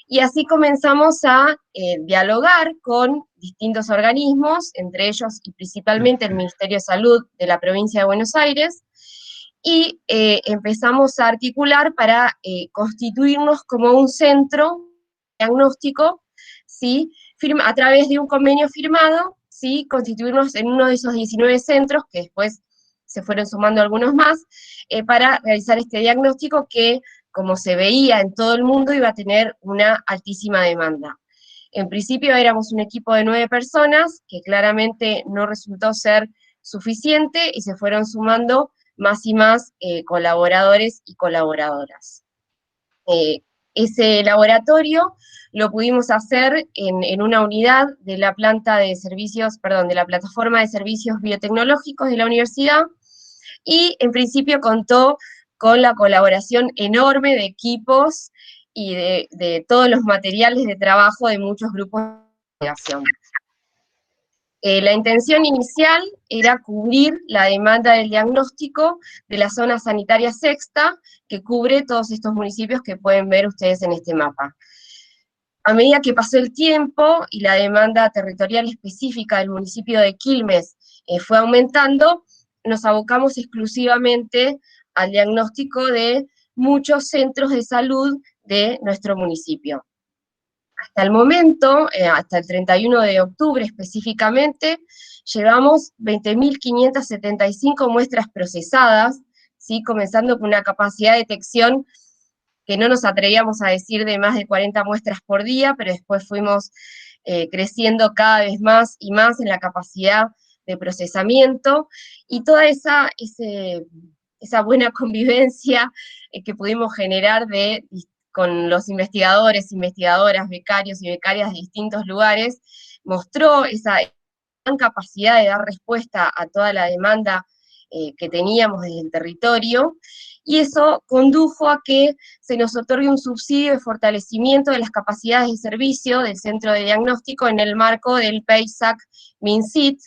y así comenzamos a dialogar con distintos organismos, entre ellos y principalmente el Ministerio de Salud de la provincia de Buenos Aires, y empezamos a articular para constituirnos como un centro diagnóstico, ¿sí? A través de un convenio firmado, ¿sí? Constituirnos en uno de esos 19 centros, que después se fueron sumando algunos más, para realizar este diagnóstico que, como se veía en todo el mundo, iba a tener una altísima demanda. En principio éramos un equipo de 9 personas, que claramente no resultó ser suficiente, y se fueron sumando más y más colaboradores y colaboradoras. Ese laboratorio lo pudimos hacer en una unidad de la planta de servicios, perdón, de la plataforma de servicios biotecnológicos de la universidad, y en principio contó con la colaboración enorme de equipos y de todos los materiales de trabajo de muchos grupos de investigación. La intención inicial era cubrir la demanda del diagnóstico de la zona sanitaria sexta, que cubre todos estos municipios que pueden ver ustedes en este mapa. A medida que pasó el tiempo y la demanda territorial específica del municipio de Quilmes fue aumentando, nos abocamos exclusivamente al diagnóstico de muchos centros de salud de nuestro municipio. Hasta el momento, hasta el 31 de octubre específicamente, llevamos 20.575 muestras procesadas, ¿sí? Comenzando con una capacidad de detección que no nos atrevíamos a decir de más de 40 muestras por día, pero después fuimos creciendo cada vez más y más en la capacidad de procesamiento, y toda esa buena convivencia que pudimos generar con los investigadores, investigadoras, becarios y becarias de distintos lugares, mostró esa gran capacidad de dar respuesta a toda la demanda que teníamos desde el territorio, y eso condujo a que se nos otorgue un subsidio de fortalecimiento de las capacidades de servicio del Centro de Diagnóstico en el marco del PEISAC-MINCIT,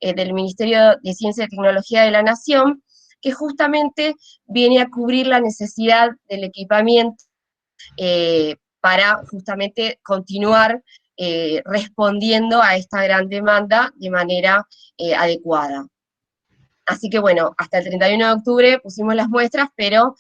del Ministerio de Ciencia y Tecnología de la Nación, que justamente viene a cubrir la necesidad del equipamiento para justamente continuar respondiendo a esta gran demanda de manera adecuada. Así que bueno, hasta el 31 de octubre pusimos las muestras, pero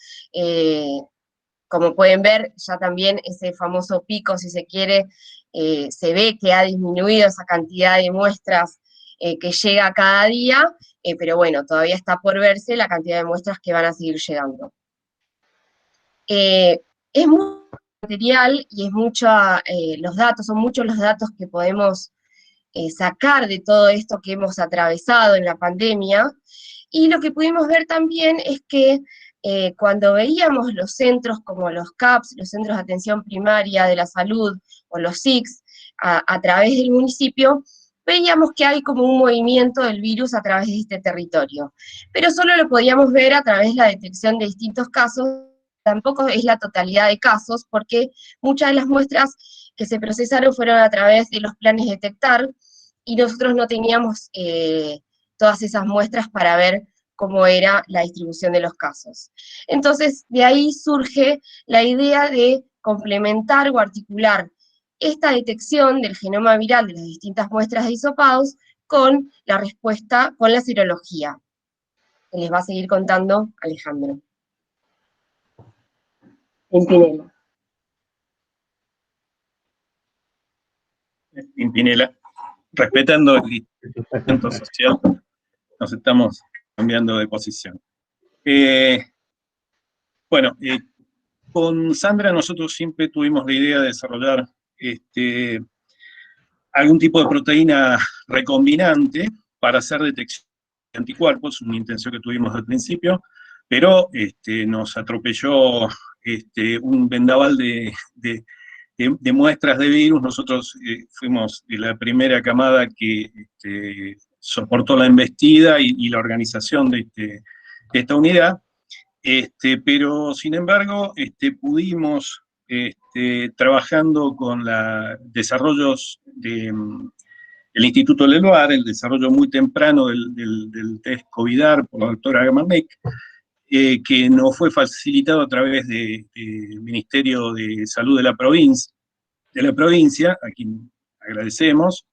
como pueden ver, ya también ese famoso pico, si se quiere, se ve que ha disminuido esa cantidad de muestras que llega cada día, pero bueno, todavía está por verse la cantidad de muestras que van a seguir llegando. Es mucho material y es son muchos los datos que podemos sacar de todo esto que hemos atravesado en la pandemia, y lo que pudimos ver también es que cuando veíamos los centros como los CAPS, los Centros de Atención Primaria de la Salud, o los SICS, a través del municipio, veíamos que hay como un movimiento del virus a través de este territorio, pero solo lo podíamos ver a través de la detección de distintos casos. Tampoco es la totalidad de casos, porque muchas de las muestras que se procesaron fueron a través de los planes Detectar, y nosotros no teníamos todas esas muestras para ver cómo era la distribución de los casos. Entonces, de ahí surge la idea de complementar o articular esta detección del genoma viral de las distintas muestras de hisopados con la respuesta, con la serología, que les va a seguir contando Alejandro. Pimpinela. Pimpinela, respetando el distanciamiento social, nos estamos cambiando de posición. Con Sandra nosotros siempre tuvimos la idea de desarrollar algún tipo de proteína recombinante para hacer detección de anticuerpos, una intención que tuvimos al principio, pero nos atropelló un vendaval de muestras de virus. Nosotros fuimos de la primera camada que soportó la embestida y la organización de esta unidad, pero sin embargo pudimos, trabajando con desarrollos del Instituto Leloir, el desarrollo muy temprano del test COVIDAR por la doctora Gamarnek, que nos fue facilitado a través del Ministerio de Salud de la provincia, a quien agradecemos.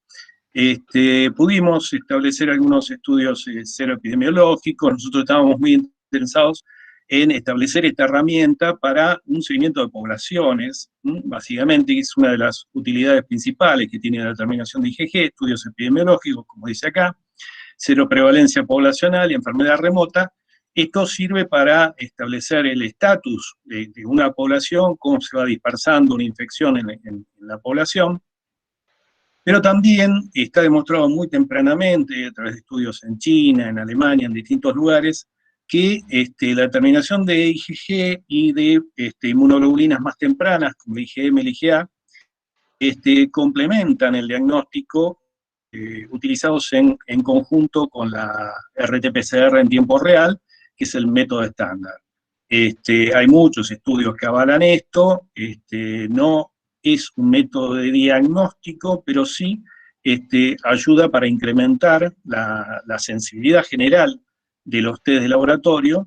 Pudimos establecer algunos estudios seroepidemiológicos. Nosotros estábamos muy interesados en establecer esta herramienta para un seguimiento de poblaciones, básicamente, que es una de las utilidades principales que tiene la determinación de IgG, estudios epidemiológicos, como dice acá, seroprevalencia poblacional y enfermedad remota. Esto sirve para establecer el estatus de una población, cómo se va dispersando una infección en la población, pero también está demostrado muy tempranamente, a través de estudios en China, en Alemania, en distintos lugares, que la determinación de IgG y de inmunoglobulinas más tempranas, como IgM y IgA, complementan el diagnóstico utilizados en conjunto con la RT-PCR en tiempo real, que es el método estándar. Hay muchos estudios que avalan esto, no es un método de diagnóstico, pero sí ayuda para incrementar la sensibilidad general de los test de laboratorio,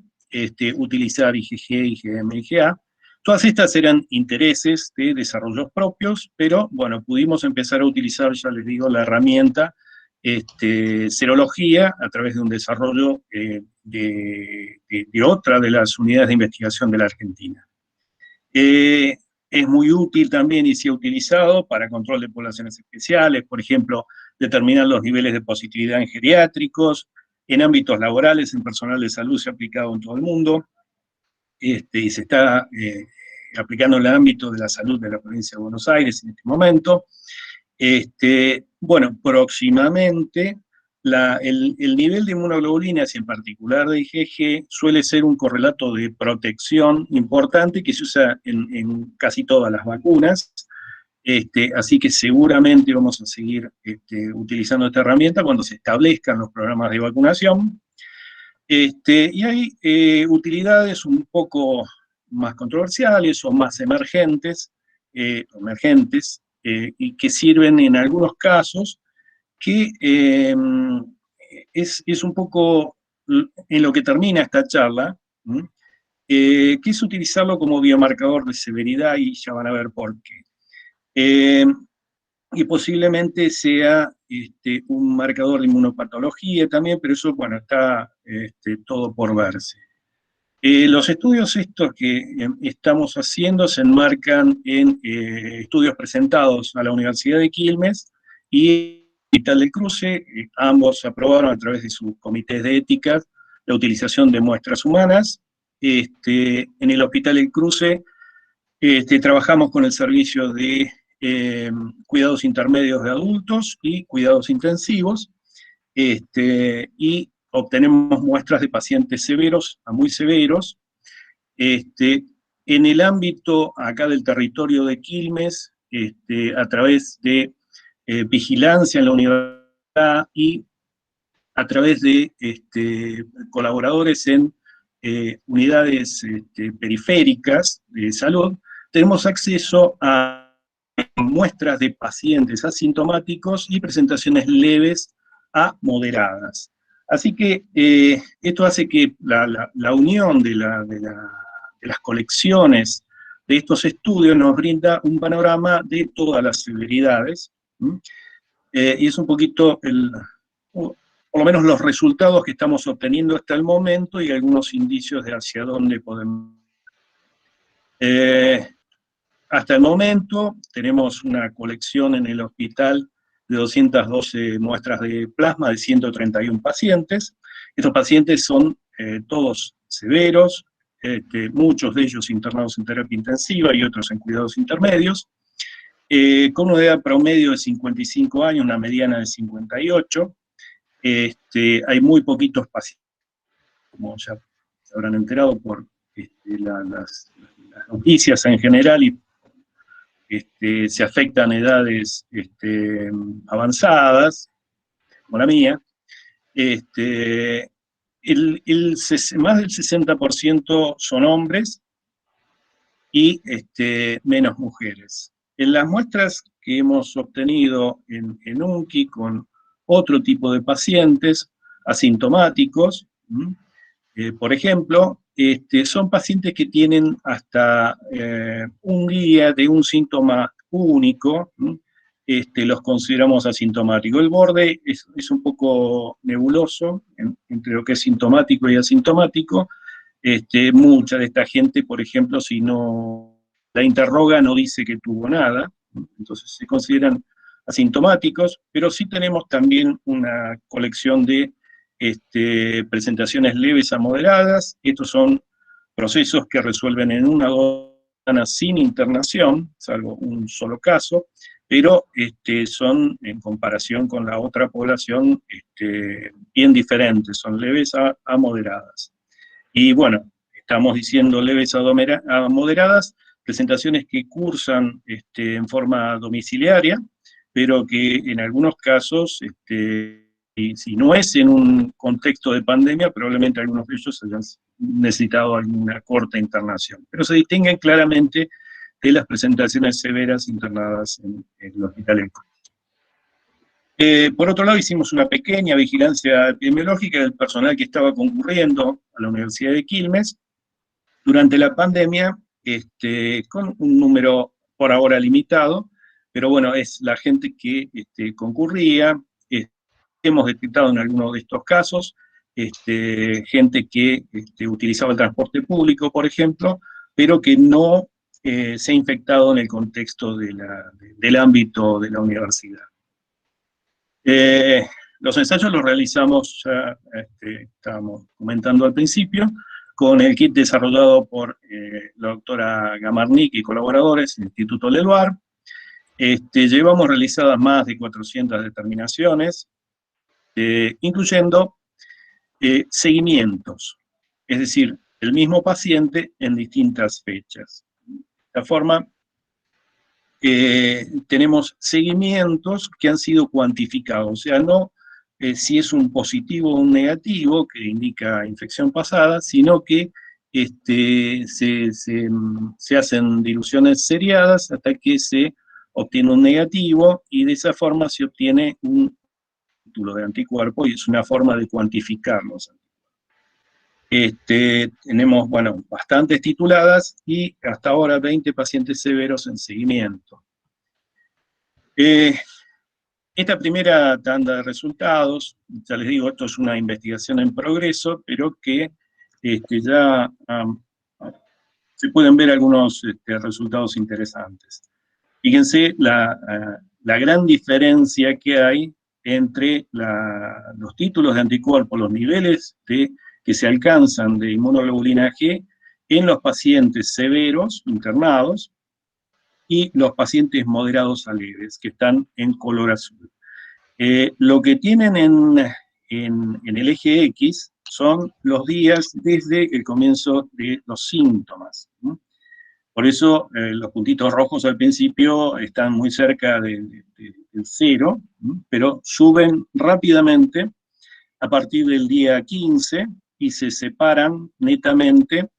utilizar IgG, IgM, IgA. Todas estas eran intereses de desarrollos propios, pero bueno, pudimos empezar a utilizar, ya les digo, la herramienta serología a través de un desarrollo de otra de las unidades de investigación de la Argentina. Es muy útil también y se ha utilizado para control de poblaciones especiales, por ejemplo, determinar los niveles de positividad en geriátricos, en ámbitos laborales, en personal de salud se ha aplicado en todo el mundo, y se está aplicando en el ámbito de la salud de la provincia de Buenos Aires en este momento. Bueno, próximamente el nivel de inmunoglobulinas y en particular de IgG suele ser un correlato de protección importante que se usa en casi todas las vacunas, así que seguramente vamos a seguir utilizando esta herramienta cuando se establezcan los programas de vacunación. Y hay utilidades un poco más controversiales o más emergentes, y que sirven en algunos casos, que es un poco en lo que termina esta charla, que es utilizarlo como biomarcador de severidad, y ya van a ver por qué. Y posiblemente sea un marcador de inmunopatología también, pero eso, bueno, está todo por verse. Los estudios estos que estamos haciendo se enmarcan en estudios presentados a la Universidad de Quilmes y Hospital del Cruce. Ambos aprobaron a través de sus comités de ética la utilización de muestras humanas. En el Hospital del Cruce trabajamos con el servicio de cuidados intermedios de adultos y cuidados intensivos, y obtenemos muestras de pacientes severos a muy severos. En el ámbito acá del territorio de Quilmes, a través de vigilancia en la universidad y a través de colaboradores en unidades periféricas de salud, tenemos acceso a muestras de pacientes asintomáticos y presentaciones leves a moderadas. Así que esto hace que la unión de las colecciones de estos estudios nos brinda un panorama de todas las severidades, y es un poquito, por lo menos los resultados que estamos obteniendo hasta el momento y algunos indicios de hacia dónde podemos. Hasta el momento tenemos una colección en el hospital de 212 muestras de plasma de 131 pacientes. Estos pacientes son todos severos, muchos de ellos internados en terapia intensiva y otros en cuidados intermedios, con una edad promedio de 55 años, una mediana de 58. Hay muy poquitos pacientes, como ya se habrán enterado por las noticias en general, y se afectan edades avanzadas, como la mía. Más del 60% son hombres y menos mujeres. En las muestras que hemos obtenido en UNCI con otro tipo de pacientes asintomáticos, por ejemplo, son pacientes que tienen hasta un día de un síntoma único, los consideramos asintomáticos. El borde es un poco nebuloso entre lo que es sintomático y asintomático. Mucha de esta gente, por ejemplo, si no la interroga, no dice que tuvo nada, entonces se consideran asintomáticos, pero sí tenemos también una colección de presentaciones leves a moderadas. Estos son procesos que resuelven en 1 o 2 semanas sin internación, salvo un solo caso, pero son, en comparación con la otra población, bien diferentes, son leves a moderadas. Y bueno, estamos diciendo leves a moderadas, presentaciones que cursan en forma domiciliaria, pero que en algunos casos, y si no es en un contexto de pandemia, probablemente algunos de ellos hayan necesitado alguna corta internación. Pero se distinguen claramente de las presentaciones severas internadas en el hospital. Por otro lado, hicimos una pequeña vigilancia epidemiológica del personal que estaba concurriendo a la Universidad de Quilmes durante la pandemia, con un número por ahora limitado, pero bueno, es la gente que concurría. Hemos detectado en algunos de estos casos gente que utilizaba el transporte público, por ejemplo, pero que no se ha infectado en el contexto del ámbito de la universidad. Los ensayos los realizamos, ya estábamos comentando al principio, con el kit desarrollado por la doctora Gamarnik y colaboradores del Instituto Leluar. Llevamos realizadas más de 400 determinaciones, incluyendo seguimientos, es decir, el mismo paciente en distintas fechas. De esta forma, tenemos seguimientos que han sido cuantificados, o sea, no si es un positivo o un negativo, que indica infección pasada, sino que se hacen diluciones seriadas hasta que se obtiene un negativo, y de esa forma se obtiene un título de anticuerpo, y es una forma de cuantificarlos. Tenemos, bueno, bastantes tituladas y hasta ahora 20 pacientes severos en seguimiento. Esta primera tanda de resultados, ya les digo, esto es una investigación en progreso, pero que ya se pueden ver algunos resultados interesantes. Fíjense la gran diferencia que hay entre los títulos de anticuerpos, los niveles que se alcanzan de inmunoglobulina G en los pacientes severos internados y los pacientes moderados a leves, que están en color azul. Lo que tienen en el eje X son los días desde el comienzo de los síntomas. Por eso los puntitos rojos al principio están muy cerca del 0, pero suben rápidamente a partir del día 15 y se separan netamente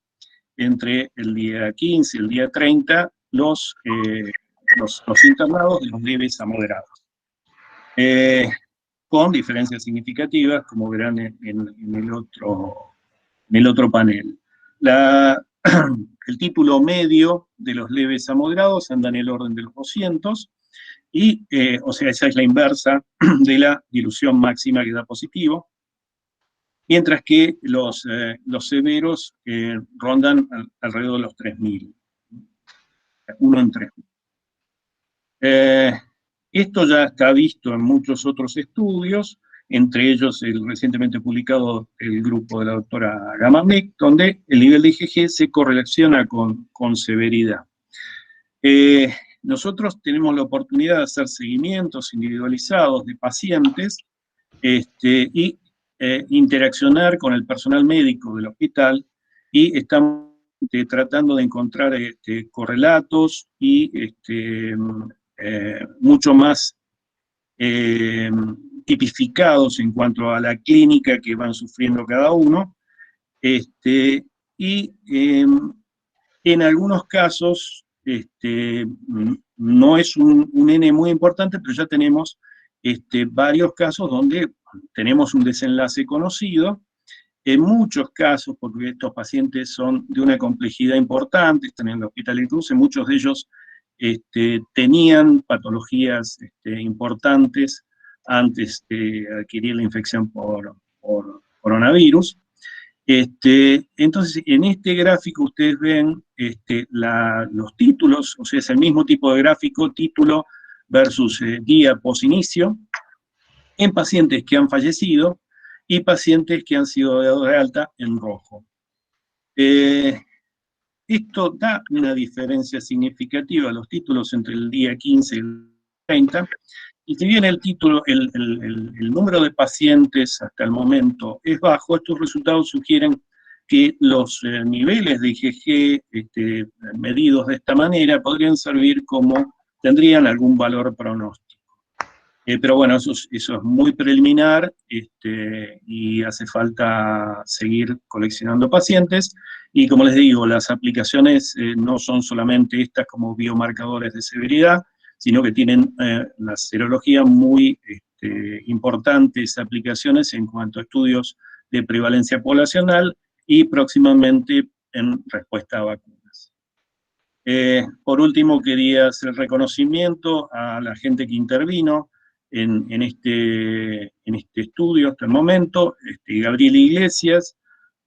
entre el día 15 y el día 30 los internados de los leves a moderados. Con diferencias significativas, como verán en el otro panel. El título medio de los leves a moderados anda en el orden de los 200, y, o sea, esa es la inversa de la dilución máxima que da positivo, mientras que los severos rondan alrededor de los 3000, 1 en 3000. Esto ya está visto en muchos otros estudios, entre ellos el recientemente publicado el grupo de la doctora Gamarnik, donde el nivel de IgG se correlaciona con severidad. Nosotros tenemos la oportunidad de hacer seguimientos individualizados de pacientes y interaccionar con el personal médico del hospital, y estamos tratando de encontrar correlatos y mucho más tipificados en cuanto a la clínica que van sufriendo cada uno, y en algunos casos no es un N muy importante, pero ya tenemos varios casos donde tenemos un desenlace conocido. En muchos casos, porque estos pacientes son de una complejidad importante, están en el hospital incluso, muchos de ellos tenían patologías importantes antes de adquirir la infección por coronavirus. Entonces, en este gráfico ustedes ven los títulos, o sea, es el mismo tipo de gráfico, título versus día post-inicio, en pacientes que han fallecido y pacientes que han sido dados de alta en rojo. Esto da una diferencia significativa, los títulos entre el día 15 y el 30, y si bien el número de pacientes hasta el momento es bajo, estos resultados sugieren que los niveles de IgG medidos de esta manera podrían servir tendrían algún valor pronóstico. Pero bueno, eso es muy preliminar y hace falta seguir coleccionando pacientes. Y como les digo, las aplicaciones no son solamente estas como biomarcadores de severidad, sino que tienen la serología muy importantes aplicaciones en cuanto a estudios de prevalencia poblacional y próximamente en respuesta a vacunas. Por último, quería hacer reconocimiento a la gente que intervino en este estudio hasta el momento. Gabriela Iglesias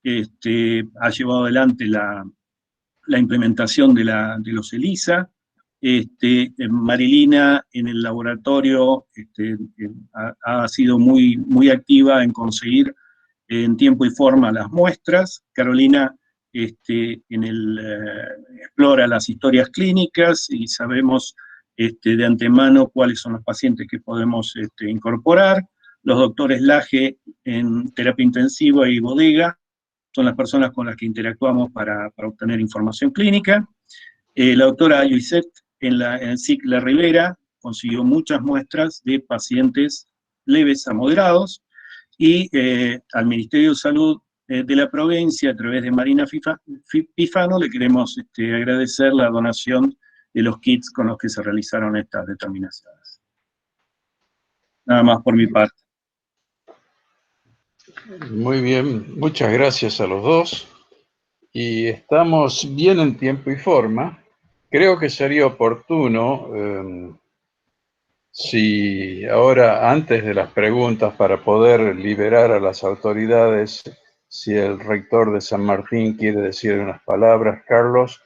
ha llevado adelante la implementación de los ELISA. Marilina en el laboratorio ha sido muy, muy activa en conseguir en tiempo y forma las muestras. Carolina explora las historias clínicas y sabemos de antemano cuáles son los pacientes que podemos incorporar. Los doctores Laje en terapia intensiva y Bodega son las personas con las que interactuamos para obtener información clínica. La doctora Ayuiset en el SIC La Ribera consiguió muchas muestras de pacientes leves a moderados, y al Ministerio de Salud de la provincia, a través de Marina Pifano, le queremos agradecer la donación de los kits con los que se realizaron estas determinaciones. Nada más por mi parte. Muy bien, muchas gracias a los dos. Y estamos bien en tiempo y forma. Creo que sería oportuno, si ahora, antes de las preguntas, para poder liberar a las autoridades, si el rector de San Martín quiere decir unas palabras, Carlos,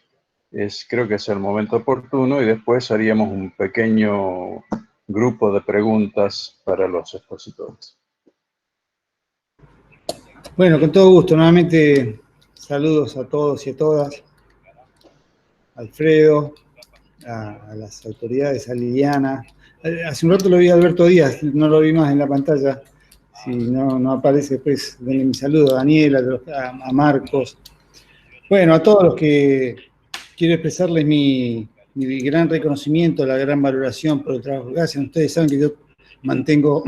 creo que es el momento oportuno, y después haríamos un pequeño grupo de preguntas para los expositores. Bueno, con todo gusto. Nuevamente, saludos a todos y a todas. Alfredo, a las autoridades, a Liliana. Hace un rato lo vi a Alberto Díaz, no lo vi más en la pantalla. Si no aparece, pues denle mi saludo a Daniela, a Marcos. Bueno, a todos los que quiero expresarles mi gran reconocimiento, la gran valoración por el trabajo que hacen. Ustedes saben que yo mantengo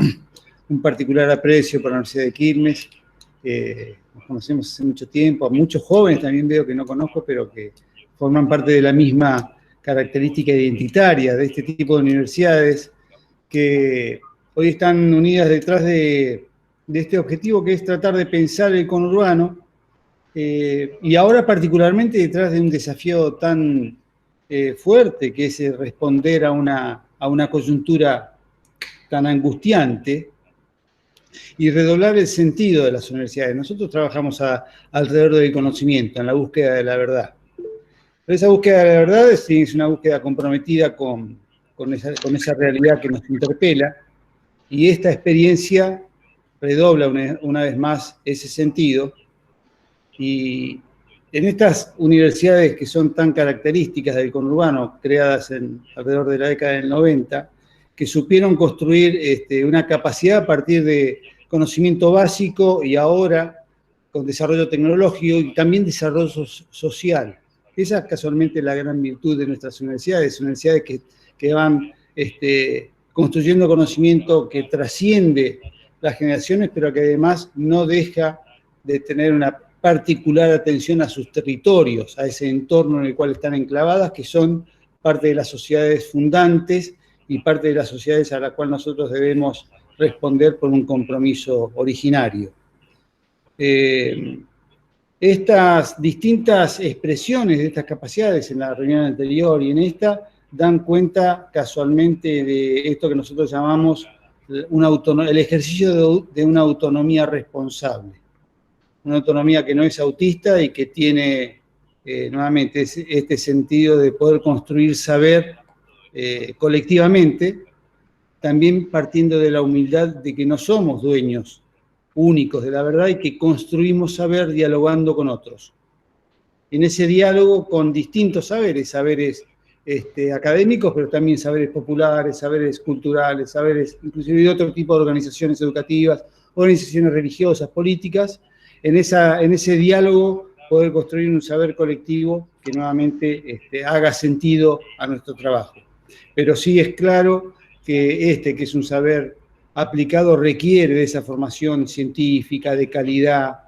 un particular aprecio por la Universidad de Quilmes. Nos conocemos hace mucho tiempo, a muchos jóvenes también veo que no conozco, pero que forman parte de la misma característica identitaria de este tipo de universidades que hoy están unidas detrás de este objetivo, que es tratar de pensar el conurbano, y ahora particularmente detrás de un desafío tan fuerte, que es responder a una coyuntura tan angustiante, y redoblar el sentido de las universidades. Nosotros trabajamos alrededor del conocimiento, en la búsqueda de la verdad. Pero esa búsqueda de la verdad es una búsqueda comprometida con esa realidad que nos interpela, y esta experiencia redobla una vez más ese sentido. Y en estas universidades que son tan características del conurbano, creadas alrededor de la década del 90, que supieron construir una capacidad a partir de conocimiento básico y ahora con desarrollo tecnológico y también desarrollo social. Esa es casualmente la gran virtud de nuestras universidades que van construyendo conocimiento que trasciende las generaciones, pero que además no deja de tener una particular atención a sus territorios, a ese entorno en el cual están enclavadas, que son parte de las sociedades fundantes y parte de las sociedades a las cuales nosotros debemos responder por un compromiso originario. Estas distintas expresiones de estas capacidades en la reunión anterior y en esta dan cuenta casualmente de esto que nosotros llamamos el ejercicio de una autonomía responsable. Una autonomía que no es autista y que tiene nuevamente este sentido de poder construir saber colectivamente, también partiendo de la humildad de que no somos dueños únicos de la verdad y que construimos saber dialogando con otros. En ese diálogo con distintos saberes académicos, pero también saberes populares, saberes culturales, saberes inclusive de otro tipo de organizaciones educativas, organizaciones religiosas, políticas, en ese diálogo poder construir un saber colectivo que nuevamente haga sentido a nuestro trabajo. Pero sí es claro que que es un saber aplicado, requiere de esa formación científica de calidad,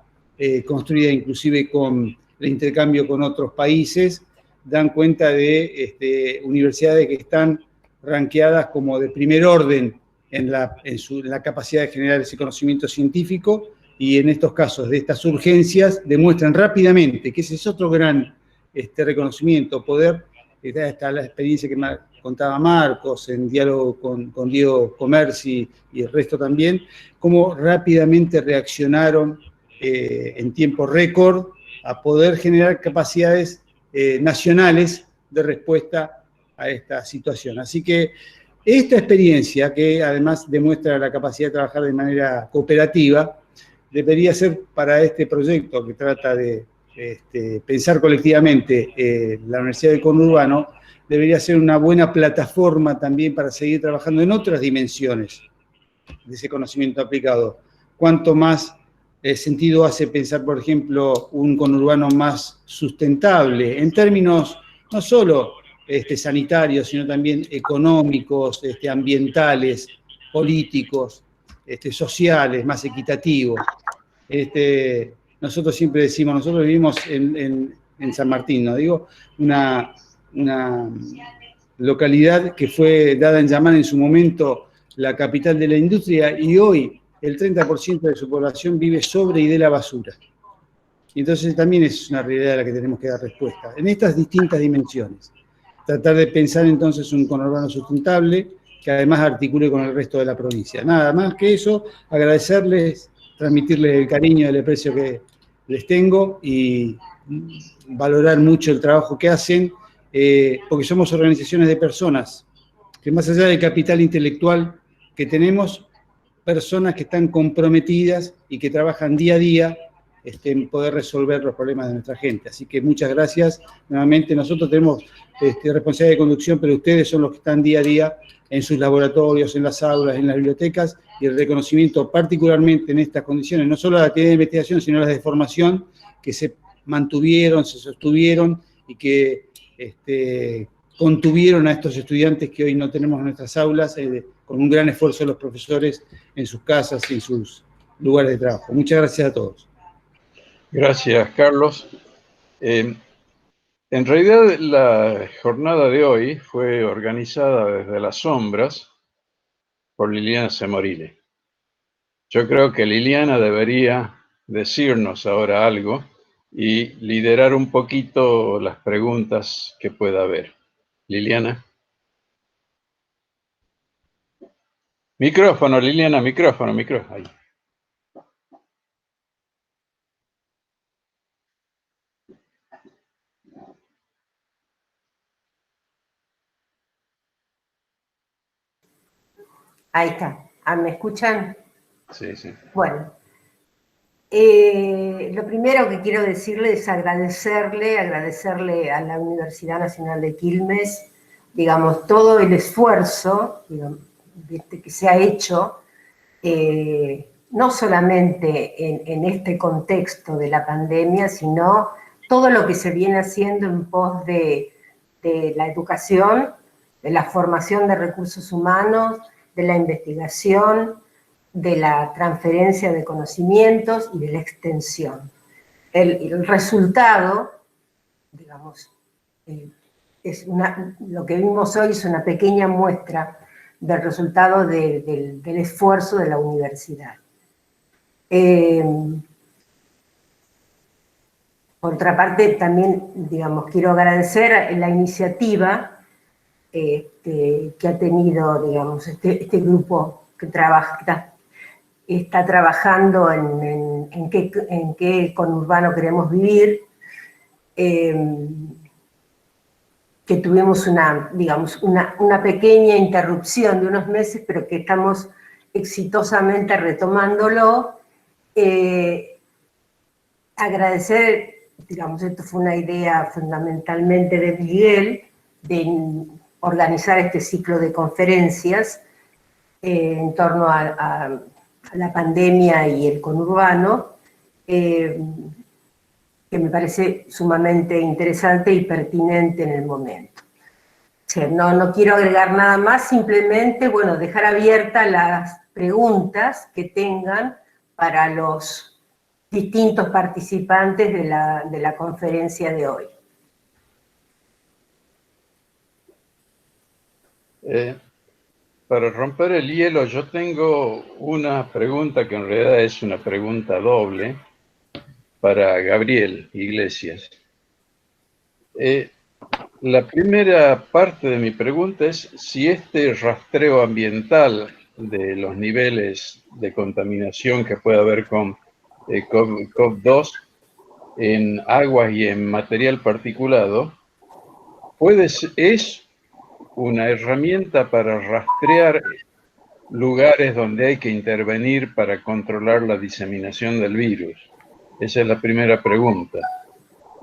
construida inclusive con el intercambio con otros países. Dan cuenta de universidades que están ranqueadas como de primer orden en la capacidad de generar ese conocimiento científico, y en estos casos de estas urgencias demuestran rápidamente que ese es otro gran reconocimiento, poder, está la experiencia que contaba Marcos en diálogo con Diego Comerci y el resto también, cómo rápidamente reaccionaron en tiempo récord a poder generar capacidades nacionales de respuesta a esta situación. Así que esta experiencia, que además demuestra la capacidad de trabajar de manera cooperativa, debería ser para este proyecto que trata de pensar colectivamente la Universidad del Conurbano, debería ser una buena plataforma también para seguir trabajando en otras dimensiones de ese conocimiento aplicado. Cuanto más sentido hace pensar, por ejemplo, un conurbano más sustentable, en términos no solo sanitarios, sino también económicos, ambientales, políticos, sociales, más equitativos. Nosotros siempre decimos, nosotros vivimos en San Martín, ¿no? Digo, una localidad que fue dada en llamar en su momento la capital de la industria, y hoy el 30% de su población vive sobre y de la basura. Y entonces también es una realidad a la que tenemos que dar respuesta, en estas distintas dimensiones. Tratar de pensar entonces un conurbano sustentable que además articule con el resto de la provincia. Nada más que eso, agradecerles, transmitirles el cariño, el aprecio que les tengo y valorar mucho el trabajo que hacen, porque somos organizaciones de personas, que más allá del capital intelectual que tenemos, personas que están comprometidas y que trabajan día a día en poder resolver los problemas de nuestra gente. Así que muchas gracias. Nuevamente, nosotros tenemos responsabilidad de conducción, pero ustedes son los que están día a día en sus laboratorios, en las aulas, en las bibliotecas, y el reconocimiento particularmente en estas condiciones, no solo de la actividad de investigación, sino las de formación, que se mantuvieron, se sostuvieron y que contuvieron a estos estudiantes que hoy no tenemos en nuestras aulas, con un gran esfuerzo de los profesores en sus casas y en sus lugares de trabajo. Muchas gracias a todos. Gracias, Carlos. En realidad, la jornada de hoy fue organizada desde las sombras por Liliana Semorile. Yo creo que Liliana debería decirnos ahora algo y liderar un poquito las preguntas que pueda haber. Liliana. Micrófono, Liliana, micrófono. Ahí. Ahí está. ¿Me escuchan? Sí, sí. Bueno. Lo primero que quiero decirle es agradecerle a la Universidad Nacional de Quilmes, digamos, todo el esfuerzo, digamos, que se ha hecho, no solamente en este contexto de la pandemia, sino todo lo que se viene haciendo en pos de la educación, de la formación de recursos humanos, de la investigación, de la transferencia de conocimientos y de la extensión. El resultado, digamos, lo que vimos hoy es una pequeña muestra del resultado del esfuerzo de la universidad. Por otra parte, también, digamos, quiero agradecer la iniciativa que ha tenido, digamos, este grupo que está trabajando en qué conurbano queremos vivir, que tuvimos una pequeña interrupción de unos meses, pero que estamos exitosamente retomándolo. Agradecer, digamos, esto fue una idea fundamentalmente de Miguel, de organizar este ciclo de conferencias en torno a la pandemia y el conurbano, que me parece sumamente interesante y pertinente en el momento. O sea, no quiero agregar nada más, simplemente, bueno, dejar abiertas las preguntas que tengan para los distintos participantes de la conferencia de hoy. Para romper el hielo, yo tengo una pregunta que en realidad es una pregunta doble para Gabriel Iglesias. La primera parte de mi pregunta es si este rastreo ambiental de los niveles de contaminación que puede haber con COP2 en aguas y en material particulado es una herramienta para rastrear lugares donde hay que intervenir para controlar la diseminación del virus. Esa es la primera pregunta.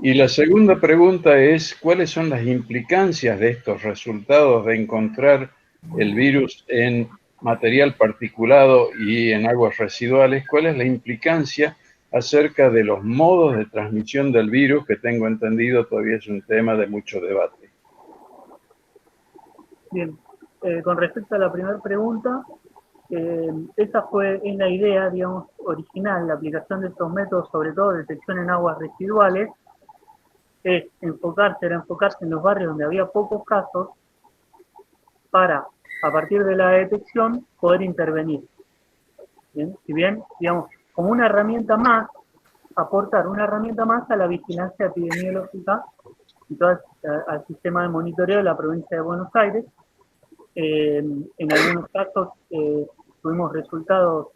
Y la segunda pregunta es, ¿cuáles son las implicancias de estos resultados de encontrar el virus en material particulado y en aguas residuales? ¿Cuál es la implicancia acerca de los modos de transmisión del virus, que tengo entendido todavía es un tema de mucho debate? Bien, con respecto a la primera pregunta, esa es la idea, digamos, original, la aplicación de estos métodos, sobre todo detección en aguas residuales, era enfocarse en los barrios donde había pocos casos para, a partir de la detección, poder intervenir. Bien, si bien, digamos, como una herramienta más, aportar una herramienta más a la vigilancia epidemiológica y todo al sistema de monitoreo de la provincia de Buenos Aires. En algunos casos tuvimos resultados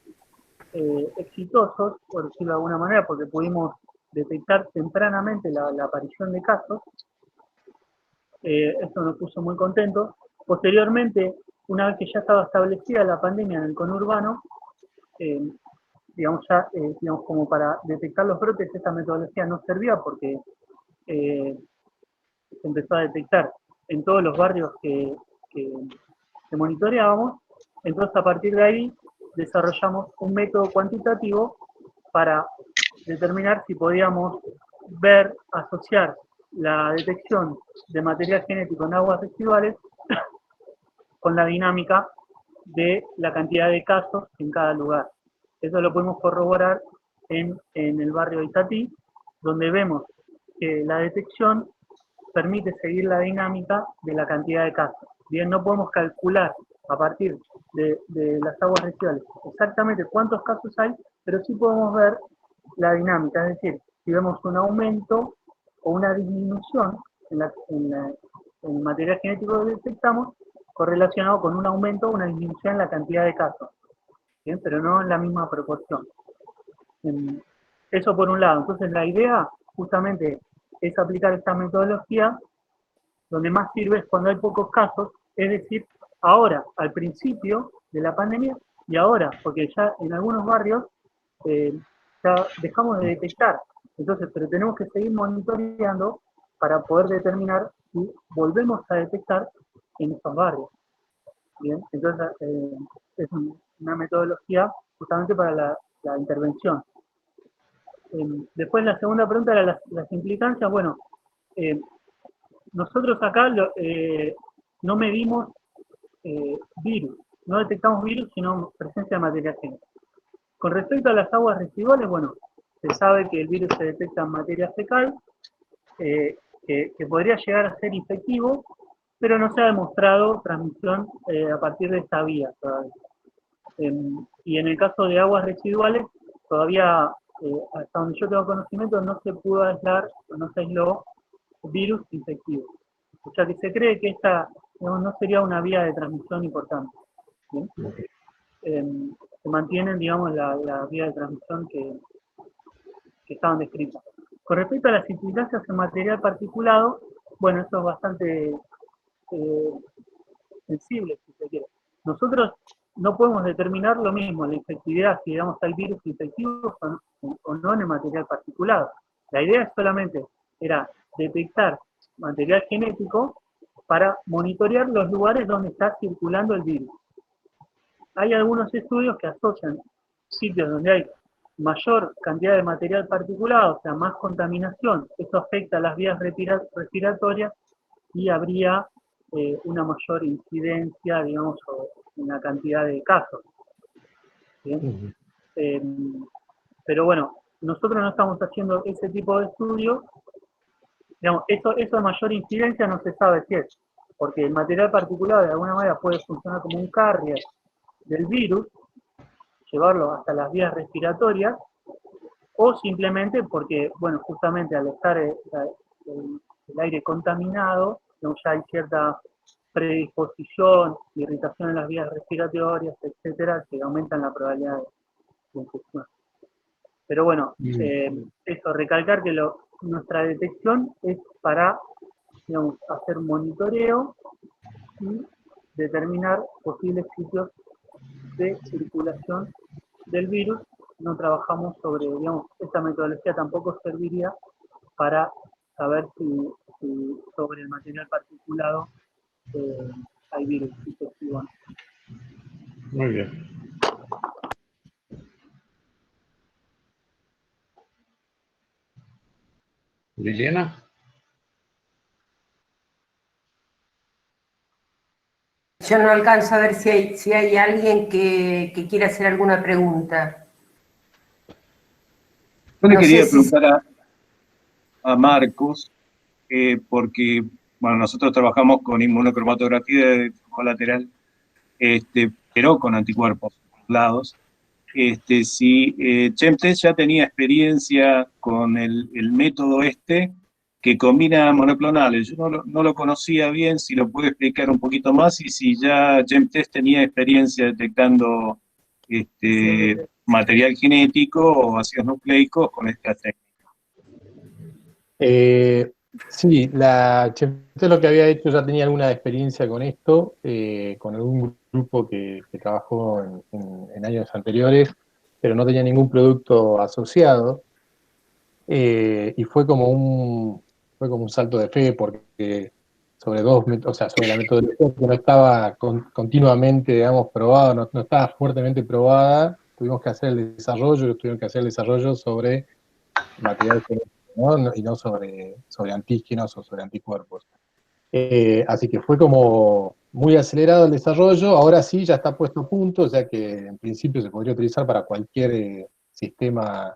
exitosos, por decirlo de alguna manera, porque pudimos detectar tempranamente la aparición de casos. Esto nos puso muy contentos. Posteriormente, una vez que ya estaba establecida la pandemia en el conurbano, digamos, como para detectar los brotes, esta metodología no servía porque se empezó a detectar en todos los barrios que monitoreábamos. Entonces, a partir de ahí, desarrollamos un método cuantitativo para determinar si podíamos asociar la detección de material genético en aguas residuales con la dinámica de la cantidad de casos en cada lugar. Eso lo podemos corroborar en el barrio de Itatí, donde vemos que la detección permite seguir la dinámica de la cantidad de casos. Bien, no podemos calcular a partir de las aguas residuales exactamente cuántos casos hay, pero sí podemos ver la dinámica, es decir, si vemos un aumento o una disminución en el material genético que detectamos, correlacionado con un aumento o una disminución en la cantidad de casos, ¿bien? Pero no en la misma proporción. Eso por un lado. Entonces la idea justamente es aplicar esta metodología donde más sirve es cuando hay pocos casos, es decir, ahora, al principio de la pandemia, y ahora, porque ya en algunos barrios ya dejamos de detectar, entonces, pero tenemos que seguir monitoreando para poder determinar si volvemos a detectar en esos barrios. Bien, entonces es una metodología justamente para la intervención. Después la segunda pregunta era las implicancias. Bueno, nosotros acá no medimos virus, no detectamos virus, sino presencia de materia genética. Con respecto a las aguas residuales, bueno, se sabe que el virus se detecta en materia fecal, que podría llegar a ser infectivo, pero no se ha demostrado transmisión a partir de esta vía todavía. Y en el caso de aguas residuales, todavía, hasta donde yo tengo conocimiento, no se pudo aislar, no se aisló virus infectivos. O sea que se cree que esta no sería una vía de transmisión importante. ¿Bien? Se mantienen, digamos, la vía de transmisión que estaban descritas. Con respecto a las implicancias en material particulado, bueno, eso es bastante sensible, si se quiere. Nosotros no podemos determinar lo mismo, la infectividad, si digamos hay virus infectivos o no en el material particulado. La idea solamente era detectar material genético para monitorear los lugares donde está circulando el virus. Hay algunos estudios que asocian sitios donde hay mayor cantidad de material particulado, o sea, más contaminación, eso afecta a las vías respiratorias y habría una mayor incidencia, digamos, en la cantidad de casos. ¿Bien? Pero bueno, nosotros no estamos haciendo ese tipo de estudios. Digamos, eso de mayor incidencia no se sabe si es, porque el material particulado de alguna manera puede funcionar como un carrier del virus, llevarlo hasta las vías respiratorias, o simplemente porque, bueno, justamente al estar el aire contaminado, ya hay cierta predisposición, irritación en las vías respiratorias, etcétera, que aumentan la probabilidad de infección. Pero bueno, eso, recalcar que nuestra detección es para, digamos, hacer monitoreo y determinar posibles sitios de circulación del virus. No trabajamos sobre, digamos, esta metodología tampoco serviría para saber si sobre el material particulado hay virus infectivo. Muy bien. Liliana. Yo no alcanzo a ver si hay alguien que quiera hacer alguna pregunta. Yo le quería preguntar a Marcos, porque bueno, nosotros trabajamos con inmunocromatografía de colateral, pero con anticuerpos lados. Si ChemTest ya tenía experiencia con el método que combina monoclonales. Yo no lo conocía bien, si lo puede explicar un poquito más, y si ya ChemTest tenía experiencia detectando material genético o ácidos nucleicos con esta técnica. Sí, ChemTest lo que había hecho, ya tenía alguna experiencia con esto, con algún grupo que trabajó en años anteriores, pero no tenía ningún producto asociado, y fue como un salto de fe, porque sobre la metodología que no estaba continuamente, digamos, probada, no estaba fuertemente probada, tuvimos que hacer el desarrollo sobre material genético, ¿no? Y no sobre antígenos o sobre anticuerpos. Así que fue como muy acelerado el desarrollo. Ahora sí ya está puesto a punto, o sea que en principio se podría utilizar para cualquier sistema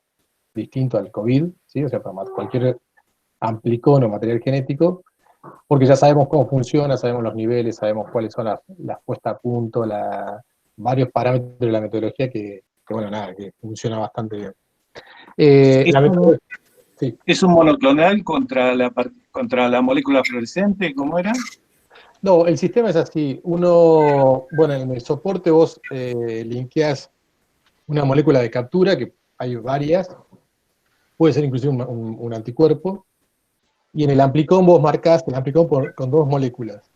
distinto al COVID, ¿sí? O sea, para cualquier amplicón o material genético, porque ya sabemos cómo funciona, sabemos los niveles, sabemos cuáles son las puestas a punto, varios parámetros de la metodología que funciona bastante bien. ¿Es un monoclonal contra la molécula fluorescente? ¿Cómo era? No, el sistema es así. En el soporte vos linkeás una molécula de captura, que hay varias, puede ser inclusive un anticuerpo, y en el amplicón vos marcás el amplicón con dos moléculas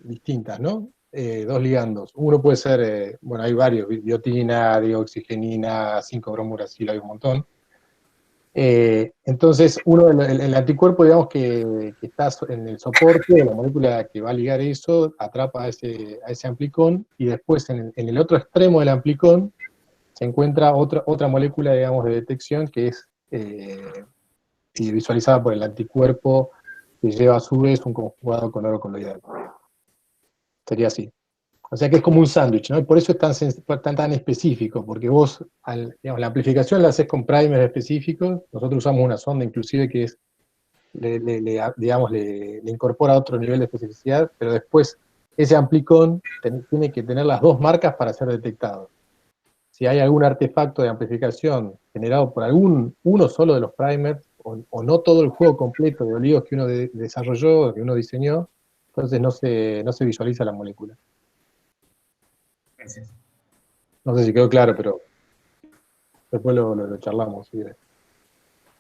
distintas, ¿no? Dos ligandos. Uno puede ser, hay varios, biotina, dioxigenina, 5-bromuracil, hay un montón. Entonces, el anticuerpo, digamos, que está en el soporte, la molécula que va a ligar eso, atrapa a ese amplicón, y después en el otro extremo del amplicón se encuentra otra molécula, digamos, de detección que es visualizada por el anticuerpo, que lleva a su vez un conjugado con oro coloidal. Sería así. O sea que es como un sándwich, ¿no? Y por eso es tan específico, porque vos, digamos, la amplificación la haces con primers específicos. Nosotros usamos una sonda inclusive que es, digamos, le incorpora otro nivel de especificidad, pero después ese amplicón tiene que tener las dos marcas para ser detectado. Si hay algún artefacto de amplificación generado por uno solo de los primers, o no todo el juego completo de oligos que uno desarrolló, que uno diseñó, entonces no se visualiza la molécula. Gracias. No sé si quedó claro, pero después lo charlamos. ¿Sí?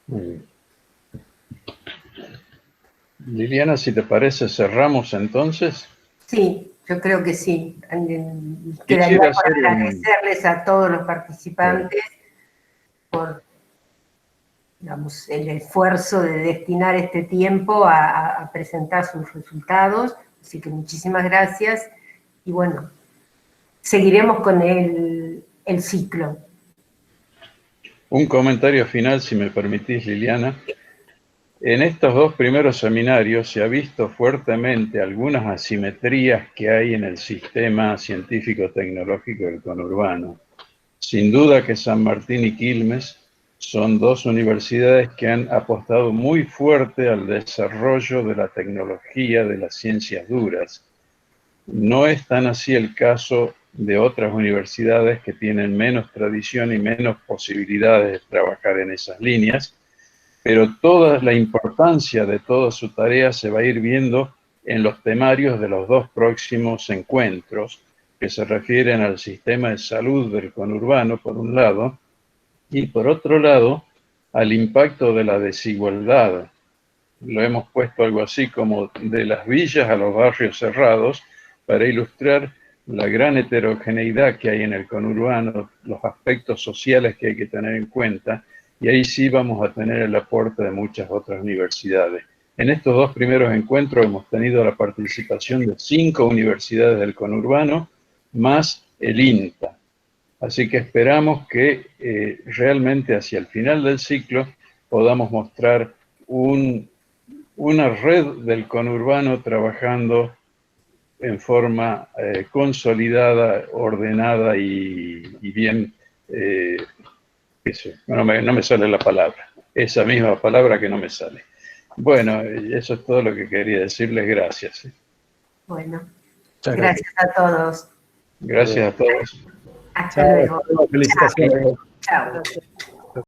Muy bien. Liliana, si te parece, cerramos entonces. Sí, yo creo que sí. Quisiera Quedaría por hacer agradecerles a todos los participantes por, digamos, el esfuerzo de destinar este tiempo a presentar sus resultados. Así que muchísimas gracias. Y bueno, seguiremos con el ciclo. Un comentario final, si me permitís, Liliana. En estos dos primeros seminarios se ha visto fuertemente algunas asimetrías que hay en el sistema científico-tecnológico del conurbano. Sin duda que San Martín y Quilmes son dos universidades que han apostado muy fuerte al desarrollo de la tecnología de las ciencias duras. No es tan así el caso de otras universidades que tienen menos tradición y menos posibilidades de trabajar en esas líneas, pero toda la importancia de toda su tarea se va a ir viendo en los temarios de los dos próximos encuentros, que se refieren al sistema de salud del conurbano, por un lado, y por otro lado, al impacto de la desigualdad. Lo hemos puesto algo así como de las villas a los barrios cerrados, para ilustrar la gran heterogeneidad que hay en el conurbano, los aspectos sociales que hay que tener en cuenta, y ahí sí vamos a tener el aporte de muchas otras universidades. En estos dos primeros encuentros hemos tenido la participación de 5 universidades del conurbano, más el INTA. Así que esperamos que realmente hacia el final del ciclo podamos mostrar una red del conurbano trabajando en forma consolidada, ordenada y bien, no me sale la palabra, esa misma palabra que no me sale. Bueno, eso es todo lo que quería decirles, gracias. Bueno, Gracias a todos. Gracias a todos. Hasta luego. Felicitaciones. Chao. Gracias.